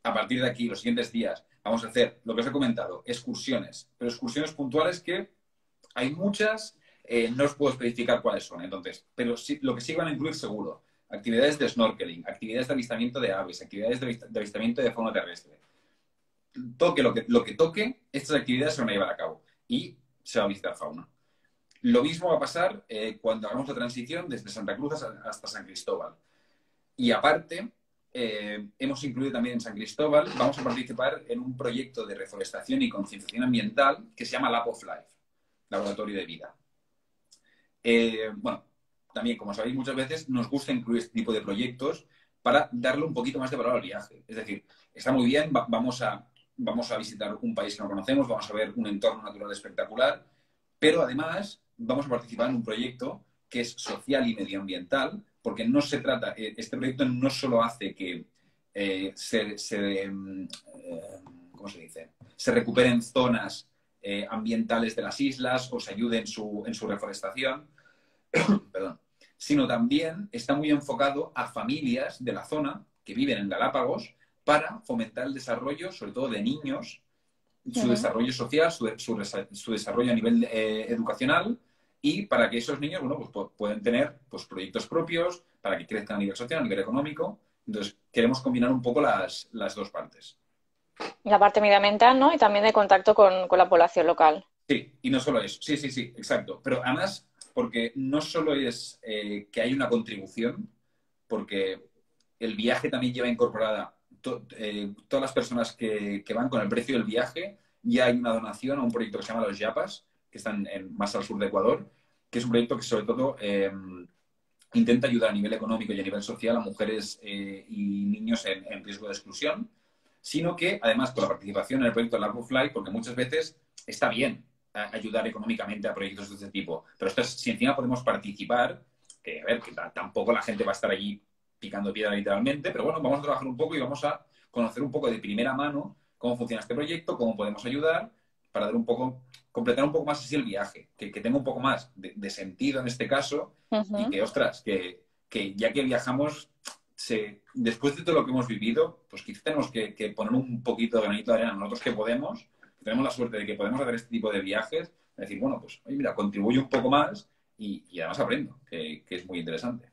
A partir de aquí, los siguientes días, vamos a hacer, lo que os he comentado, excursiones, pero excursiones puntuales que hay muchas, no os puedo especificar cuáles son, entonces, pero sí, lo que sí van a incluir seguro, actividades de snorkeling, actividades de avistamiento de aves, actividades de avistamiento de fauna terrestre. Toque lo que toque, estas actividades se van a llevar a cabo y se va a visitar fauna. Lo mismo va a pasar cuando hagamos la transición desde Santa Cruz hasta San Cristóbal. Y aparte, hemos incluido también en San Cristóbal, vamos a participar en un proyecto de reforestación y concienciación ambiental que se llama Lab of Life, Laboratorio de Vida. Bueno, también, como sabéis, muchas veces nos gusta incluir este tipo de proyectos para darle un poquito más de valor al viaje. Es decir, está muy bien, vamos a visitar un país que no conocemos, vamos a ver un entorno natural espectacular, pero además vamos a participar en un proyecto que es social y medioambiental, porque no se trata, este proyecto no solo hace que ¿cómo se dice? Se recuperen zonas ambientales de las islas o se ayude en su reforestación, perdón, sino también está muy enfocado a familias de la zona que viven en Galápagos para fomentar el desarrollo, sobre todo de niños, su desarrollo social, su desarrollo a nivel educacional, y para que esos niños, bueno, pues pueden tener pues, proyectos propios, para que crezcan a nivel social, a nivel económico. Entonces, queremos combinar un poco las dos partes. La parte medioambiental, ¿no? Y también de contacto con la población local. Sí, y no solo eso. Sí, sí, sí, exacto. Pero además, porque no solo es que hay una contribución, porque el viaje también lleva incorporada todas las personas que van con el precio del viaje, ya hay una donación a un proyecto que se llama Los Yapas, que están más al sur de Ecuador, que es un proyecto que sobre todo intenta ayudar a nivel económico y a nivel social a mujeres y niños en riesgo de exclusión, sino que además con la participación en el proyecto Love of Life, porque muchas veces está bien ayudar económicamente a proyectos de este tipo, pero esto es, si encima podemos participar, que a ver, que tampoco la gente va a estar allí picando piedra literalmente, pero bueno, vamos a trabajar un poco y vamos a conocer un poco de primera mano cómo funciona este proyecto, cómo podemos ayudar para dar un poco, completar un poco más así el viaje, que tenga un poco más de sentido en este caso y que, ostras, que ya que viajamos, después de todo lo que hemos vivido, pues quizá tenemos que poner un poquito de granito de arena nosotros que podemos, que tenemos la suerte de que podemos hacer este tipo de viajes, decir, bueno, pues, oye, mira, contribuyo un poco más y además aprendo, que es muy interesante.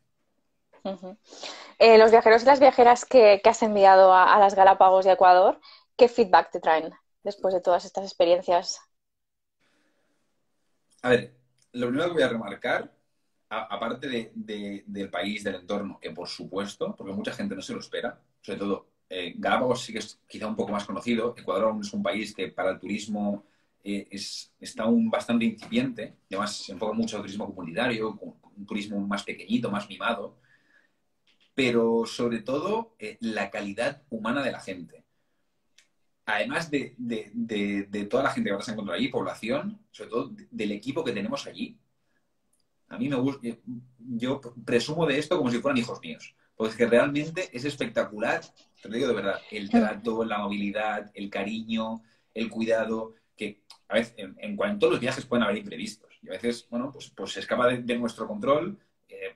Los viajeros y las viajeras que has enviado a las Galápagos de Ecuador, ¿qué feedback te traen después de todas estas experiencias? A ver, lo primero que voy a remarcar, aparte del país, del entorno, que por supuesto, porque mucha gente no se lo espera, sobre todo Galápagos sí que es quizá un poco más conocido, Ecuador aún es un país que para el turismo está aún bastante incipiente, además se enfoca mucho al turismo comunitario, un turismo más pequeñito, más mimado, pero sobre todo la calidad humana de la gente. Además de toda la gente que vas a encontrar allí, población, sobre todo del equipo que tenemos allí. A mí me gusta, yo presumo de esto como si fueran hijos míos, porque es que realmente es espectacular, te lo digo de verdad, el trato, la movilidad, el cariño, el cuidado, que a veces en todos los viajes pueden haber imprevistos y a veces, bueno, pues se escapa de nuestro control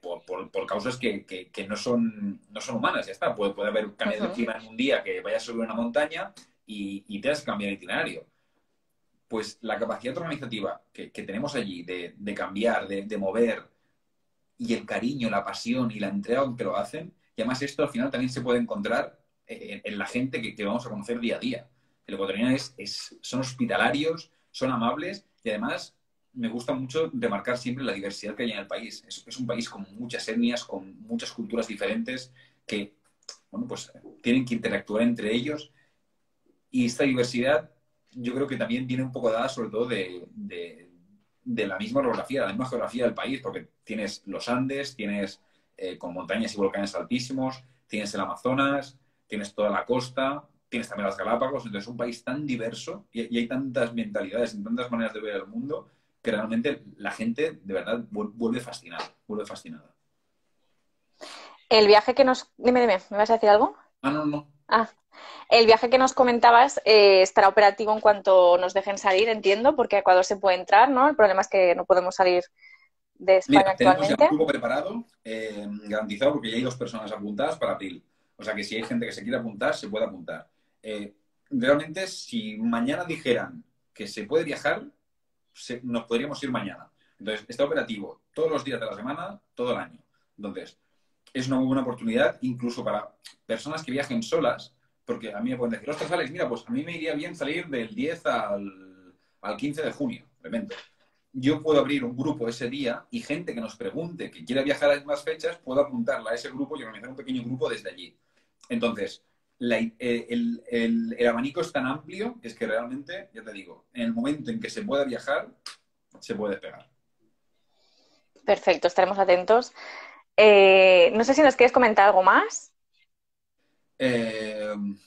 por causas que no son humanas, ya está. Puede haber cambiado el clima en un día que vayas sobre una montaña y te has cambiado el itinerario. Pues la capacidad organizativa que tenemos allí de cambiar, de mover, y el cariño, la pasión y la entrega con que lo hacen, y además esto al final también se puede encontrar en la gente que vamos a conocer día a día. El ecuatoriano son hospitalarios, son amables y además me gusta mucho remarcar siempre la diversidad que hay en el país. Es un país con muchas etnias, con muchas culturas diferentes que, bueno, pues tienen que interactuar entre ellos y esta diversidad yo creo que también viene un poco dada sobre todo de la misma orografía, la misma geografía del país, porque tienes los Andes, tienes con montañas y volcanes altísimos, tienes el Amazonas, tienes toda la costa, tienes también las Galápagos, entonces es un país tan diverso y hay tantas mentalidades y tantas maneras de ver el mundo que realmente la gente de verdad vuelve fascinada, vuelve fascinada. El viaje que nos... Dime, ¿me vas a decir algo? No. Ah, el viaje que nos comentabas estará operativo en cuanto nos dejen salir, entiendo, porque a Ecuador se puede entrar, ¿no? El problema es que no podemos salir de España Mira, tenemos ya un actualmente. grupo preparado, garantizado, porque ya hay 2 personas apuntadas para abril. O sea que si hay gente que se quiere apuntar, se puede apuntar. Realmente, si mañana dijeran que se puede viajar, nos podríamos ir mañana. Entonces, está operativo todos los días de la semana, todo el año. Entonces, es una muy buena oportunidad, incluso para personas que viajen solas, porque a mí me pueden decir, ostras, Alex, mira, pues a mí me iría bien salir del 10 al 15 de junio, de repente. Yo puedo abrir un grupo ese día y gente que nos pregunte que quiera viajar a esas fechas, puedo apuntarla a ese grupo y organizar un pequeño grupo desde allí. Entonces, el abanico es tan amplio que es que realmente, ya te digo, en el momento en que se pueda viajar, se puede despegar. Perfecto, estaremos atentos. No sé si nos quieres comentar algo más.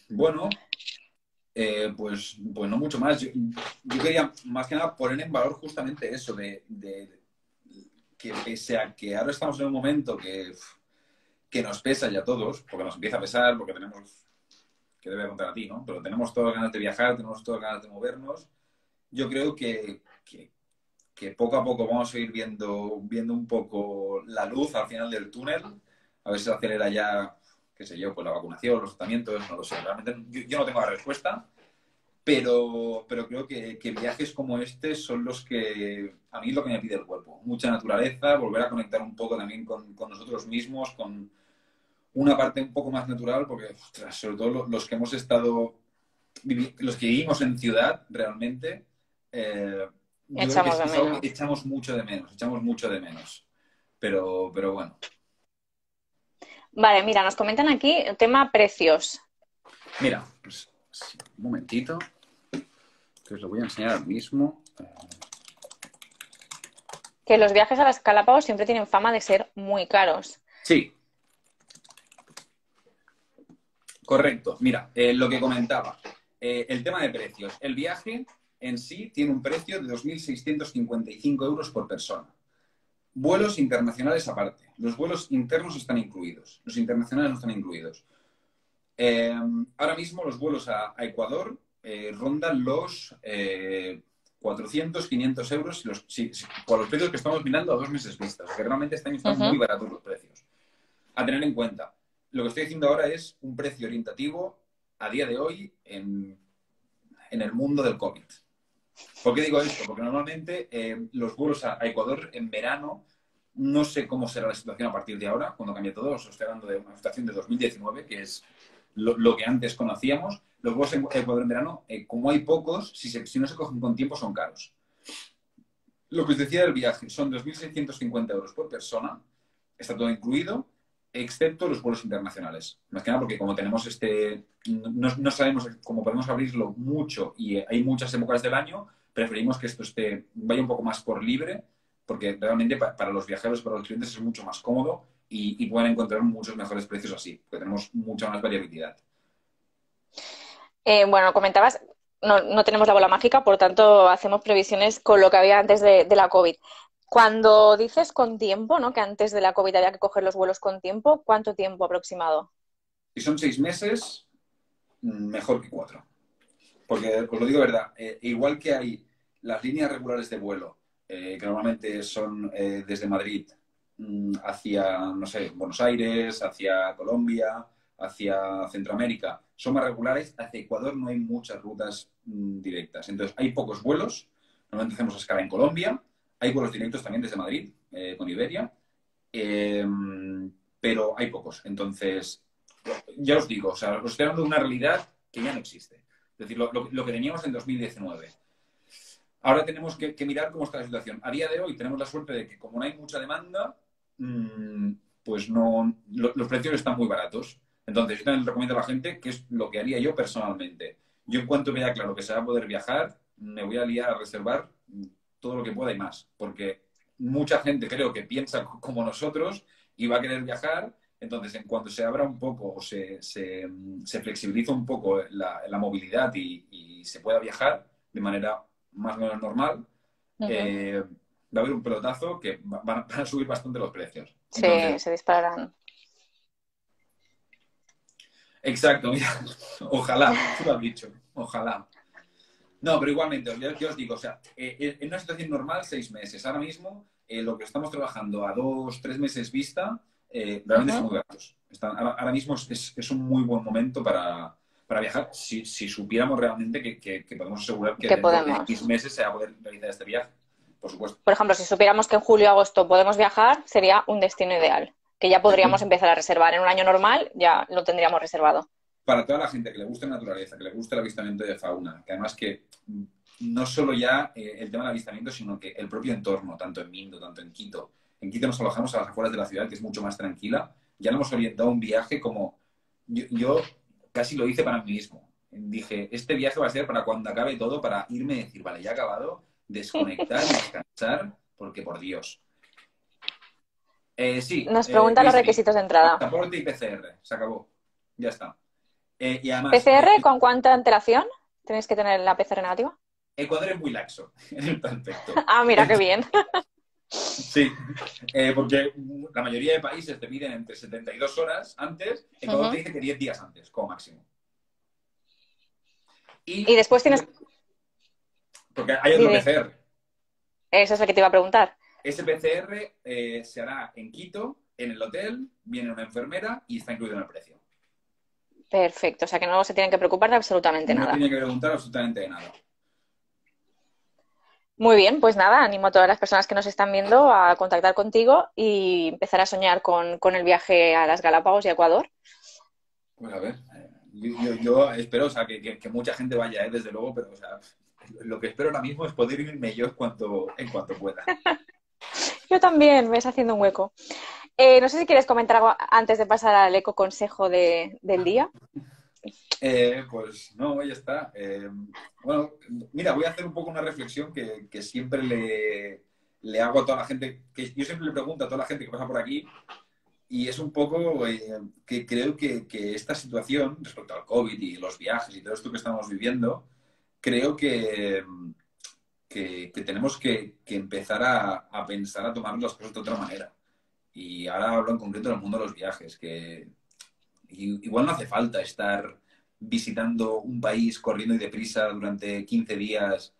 Bueno, pues no mucho más. Yo quería más que nada poner en valor justamente eso, que pese a que ahora estamos en un momento que nos pesa ya a todos, porque nos empieza a pesar, porque tenemos, que debe contar a ti, ¿no? Pero tenemos todas ganas de viajar, tenemos todas ganas de movernos. Yo creo que poco a poco vamos a ir viendo un poco la luz al final del túnel, a ver si se acelera ya, qué sé yo, pues la vacunación, los tratamientos, no lo sé. Realmente yo no tengo la respuesta, pero creo que viajes como este son los que, a mí es lo que me pide el cuerpo. Mucha naturaleza, volver a conectar un poco también con nosotros mismos, con una parte un poco más natural, porque, ostras, sobre todo los que hemos estado, los que vivimos en ciudad realmente, yo creo que Echamos de es algo que menos. echamos mucho de menos. Pero bueno. Vale, mira, nos comentan aquí el tema precios. Mira, pues sí, un momentito, que os lo voy a enseñar ahora mismo. Que los viajes a las Galápagos siempre tienen fama de ser muy caros. Sí, correcto. Mira, lo que comentaba, el tema de precios. El viaje en sí tiene un precio de 2.655 euros por persona. Vuelos internacionales aparte. Los vuelos internos están incluidos. Los internacionales no están incluidos. Ahora mismo los vuelos a Ecuador rondan los 400, 500 euros por los precios que estamos mirando a 2 meses vistas. Que realmente este año están muy baratos los precios. A tener en cuenta. Lo que estoy diciendo ahora es un precio orientativo a día de hoy en el mundo del COVID. ¿Por qué digo esto? Porque normalmente los vuelos a Ecuador en verano, no sé cómo será la situación a partir de ahora, cuando cambie todo. Os estoy hablando de una situación de 2019, que es lo que antes conocíamos. Los vuelos en Ecuador en verano, como hay pocos, si no se cogen con tiempo, son caros. Lo que os decía del viaje son 2.650 euros por persona, está todo incluido, excepto los vuelos internacionales. Más que nada porque como tenemos no sabemos cómo podemos abrirlo mucho y hay muchas épocas del año, preferimos que esto vaya un poco más por libre, porque realmente para los viajeros, para los clientes es mucho más cómodo y pueden encontrar muchos mejores precios así, porque tenemos mucha más variabilidad. Bueno, comentabas, no tenemos la bola mágica, por tanto hacemos previsiones con lo que había antes de la COVID. Cuando dices con tiempo, ¿no? Que antes de la COVID había que coger los vuelos con tiempo, ¿cuánto tiempo aproximado? Si son 6 meses, mejor que 4. Porque, os lo digo de verdad, igual que hay las líneas regulares de vuelo, que normalmente son desde Madrid hacia, no sé, Buenos Aires, hacia Colombia, hacia Centroamérica, son más regulares. Hacia Ecuador no hay muchas rutas directas. Entonces, hay pocos vuelos. Normalmente hacemos escala en Colombia. Hay vuelos directos también desde Madrid, con Iberia. Eh, pero hay pocos. Entonces, ya os digo, o sea, os estoy hablando de una realidad que ya no existe. Es decir, lo que teníamos en 2019. Ahora tenemos que mirar cómo está la situación. A día de hoy tenemos la suerte de que como no hay mucha demanda, pues los precios están muy baratos. Entonces, yo también recomiendo a la gente que es lo que haría yo personalmente. Yo en cuanto vea claro que se va a poder viajar, me voy a liar a reservar todo lo que pueda y más. Porque mucha gente creo que piensa como nosotros y va a querer viajar. Entonces, en cuanto se abra un poco o se flexibiliza un poco la movilidad y se pueda viajar de manera más o menos normal, va a haber un pelotazo que van a subir bastante los precios. Entonces, Se dispararán. exacto, mira, ojalá, tú lo has dicho, ojalá. No, pero igualmente, yo os digo, o sea, en una situación normal, 6 meses. Ahora mismo, lo que estamos trabajando a 2, 3 meses vista, realmente son muy baratos. Ahora mismo es un muy buen momento para viajar, si supiéramos realmente que podemos asegurar que ¿Qué dentro de podemos? 6 meses se va a poder realizar este viaje, por supuesto. Por ejemplo, si supiéramos que en julio o agosto podemos viajar, sería un destino ideal, que ya podríamos empezar a reservar. En un año normal ya lo tendríamos reservado. Para toda la gente que le guste la naturaleza, que le guste el avistamiento de fauna, que además que no solo ya el tema del avistamiento, sino que el propio entorno, tanto en Mindo, tanto en Quito. En Quito nos alojamos a las afueras de la ciudad, que es mucho más tranquila. Ya nos hemos orientado a un viaje como... Yo casi lo hice para mí mismo. Dije, este viaje va a ser para cuando acabe todo, para irme y decir, vale, ya he acabado, desconectar y descansar, porque por Dios. Sí, Nos preguntan los Cristi, requisitos de entrada. pasaporte y PCR, se acabó. Ya está. Y además, ¿PCR con cuánta antelación tenéis que tener la PCR negativa? Ecuador es muy laxo en este aspecto. Ah, mira, qué bien. Sí, porque la mayoría de países te piden entre 72 horas antes, Ecuador te dice que 10 días antes, como máximo. Y después tienes... Porque hay otro PCR. Eso es lo que te iba a preguntar. Ese PCR se hará en Quito, en el hotel, viene una enfermera y está incluido en el precio. Perfecto, o sea que no se tienen que preocupar de absolutamente nada. No tiene que preguntar absolutamente de nada. Muy bien, pues nada, animo a todas las personas que nos están viendo a contactar contigo y empezar a soñar con el viaje a las Galápagos y a Ecuador. Pues a ver, yo espero, o sea, que mucha gente vaya, desde luego, pero o sea, lo que espero ahora mismo es poder irme yo en cuanto pueda. Yo también, ves haciendo un hueco. No sé si quieres comentar algo antes de pasar al eco consejo del día. Pues no, ya está. Bueno, mira, voy a hacer un poco una reflexión que siempre le hago a toda la gente, que yo siempre le pregunto a toda la gente que pasa por aquí, y es un poco que creo que esta situación respecto al COVID y los viajes y todo esto que estamos viviendo, creo que tenemos que empezar a pensar, a tomar las cosas de otra manera. Y ahora hablo en concreto del mundo de los viajes, que igual no hace falta estar visitando un país corriendo y deprisa durante 15 días,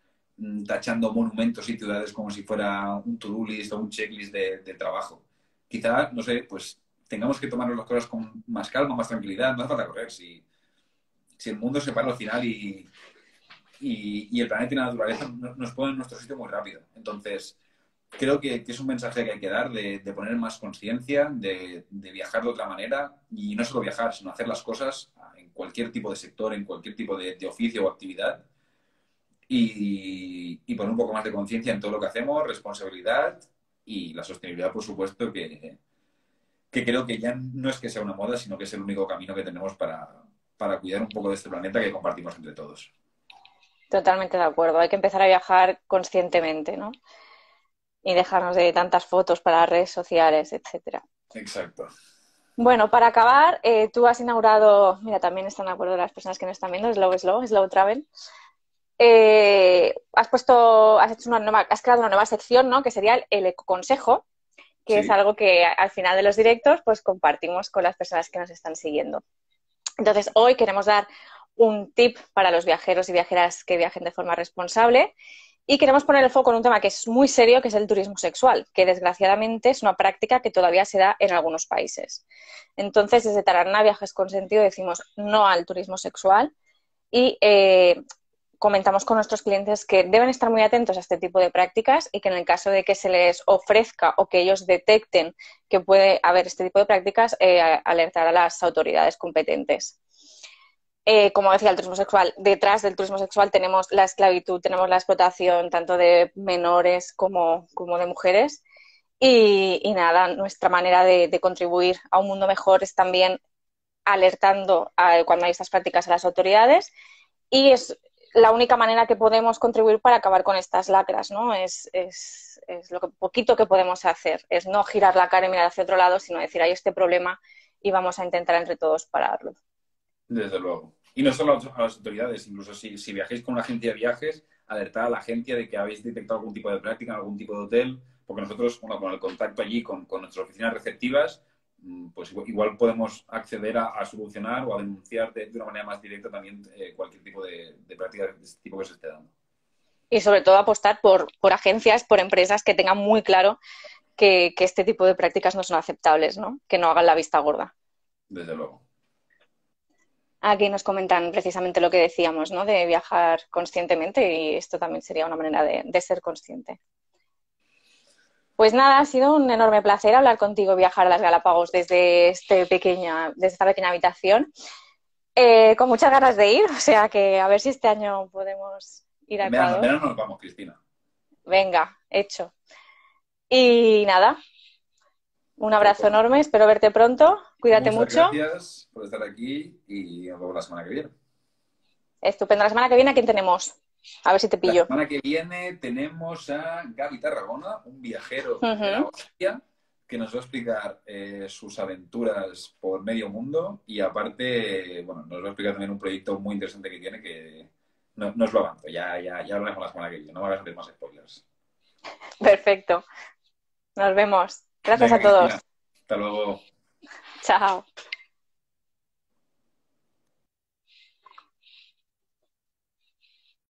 tachando monumentos y ciudades como si fuera un to-do list o un checklist de trabajo. Quizá, no sé, pues tengamos que tomarnos las cosas con más calma, más tranquilidad, no hace falta correr. Si el mundo se para al final y el planeta y la naturaleza nos ponen en nuestro sitio muy rápido. Entonces, creo que es un mensaje que hay que dar de poner más conciencia, de viajar de otra manera y no solo viajar, sino hacer las cosas en cualquier tipo de sector, en cualquier tipo de oficio o actividad y poner un poco más de conciencia en todo lo que hacemos, responsabilidad y la sostenibilidad, por supuesto, que creo que ya no es que sea una moda, sino que es el único camino que tenemos para cuidar un poco de este planeta que compartimos entre todos. Totalmente de acuerdo. Hay que empezar a viajar conscientemente, ¿no? Y dejarnos de tantas fotos para las redes sociales, etcétera. Exacto. Bueno, para acabar, tú has inaugurado, mira, también están de acuerdo las personas que nos están viendo, Slow Travel. Has creado una nueva sección, ¿no? Que sería el ecoconsejo, que es Sí. algo que al final de los directos pues compartimos con las personas que nos están siguiendo. Entonces, hoy queremos dar un tip para los viajeros y viajeras que viajen de forma responsable y queremos poner el foco en un tema que es muy serio, que es el turismo sexual, que desgraciadamente es una práctica que todavía se da en algunos países. Entonces, desde Tarana Viajes con Sentido decimos no al turismo sexual y comentamos con nuestros clientes que deben estar muy atentos a este tipo de prácticas y que en el caso de que se les ofrezca o que ellos detecten que puede haber este tipo de prácticas, alertar a las autoridades competentes. Como decía, el turismo sexual, detrás del turismo sexual tenemos la esclavitud, tenemos la explotación tanto de menores como de mujeres. Y nada, nuestra manera de contribuir a un mundo mejor es también alertando cuando hay estas prácticas a las autoridades y es la única manera que podemos contribuir para acabar con estas lacras, ¿no? Es lo poquito que podemos hacer, es no girar la cara y mirar hacia otro lado, sino decir, hay este problema y vamos a intentar entre todos pararlo. Desde luego. Y no solo a las autoridades, incluso si viajáis con una agencia de viajes, alertar a la agencia de que habéis detectado algún tipo de práctica en algún tipo de hotel, porque nosotros, bueno, con el contacto allí, con nuestras oficinas receptivas, pues igual podemos acceder a solucionar o a denunciar de una manera más directa también cualquier tipo de práctica de este tipo que se esté dando. Y sobre todo apostar por agencias, por empresas que tengan muy claro que este tipo de prácticas no son aceptables, ¿no? Que no hagan la vista gorda. Desde luego. Aquí nos comentan precisamente lo que decíamos, ¿no? De viajar conscientemente y esto también sería una manera de ser consciente. Pues nada, ha sido un enorme placer hablar contigo, viajar a las Galápagos desde esta pequeña habitación, con muchas ganas de ir, o sea que a ver si este año podemos ir a En Ecuador. verano nos vamos, Cristina. Venga, hecho. Y nada, un Pues, abrazo enorme, espero verte pronto, cuídate muchas mucho. gracias por estar aquí y nos vemos la semana que viene. Estupendo, la semana que viene, ¿a quién tenemos? A ver si te La pillo. semana que viene tenemos a Gaby Tarragona, un viajero de la Uh-huh. hostia, que nos va a explicar sus aventuras por medio mundo y aparte, bueno, nos va a explicar también un proyecto muy interesante que tiene que no os lo avanzo, ya hablaremos la semana que viene, no me hagas hacer más spoilers. Perfecto, nos vemos. Gracias Venga, a todos. Cristina, hasta luego. Chao.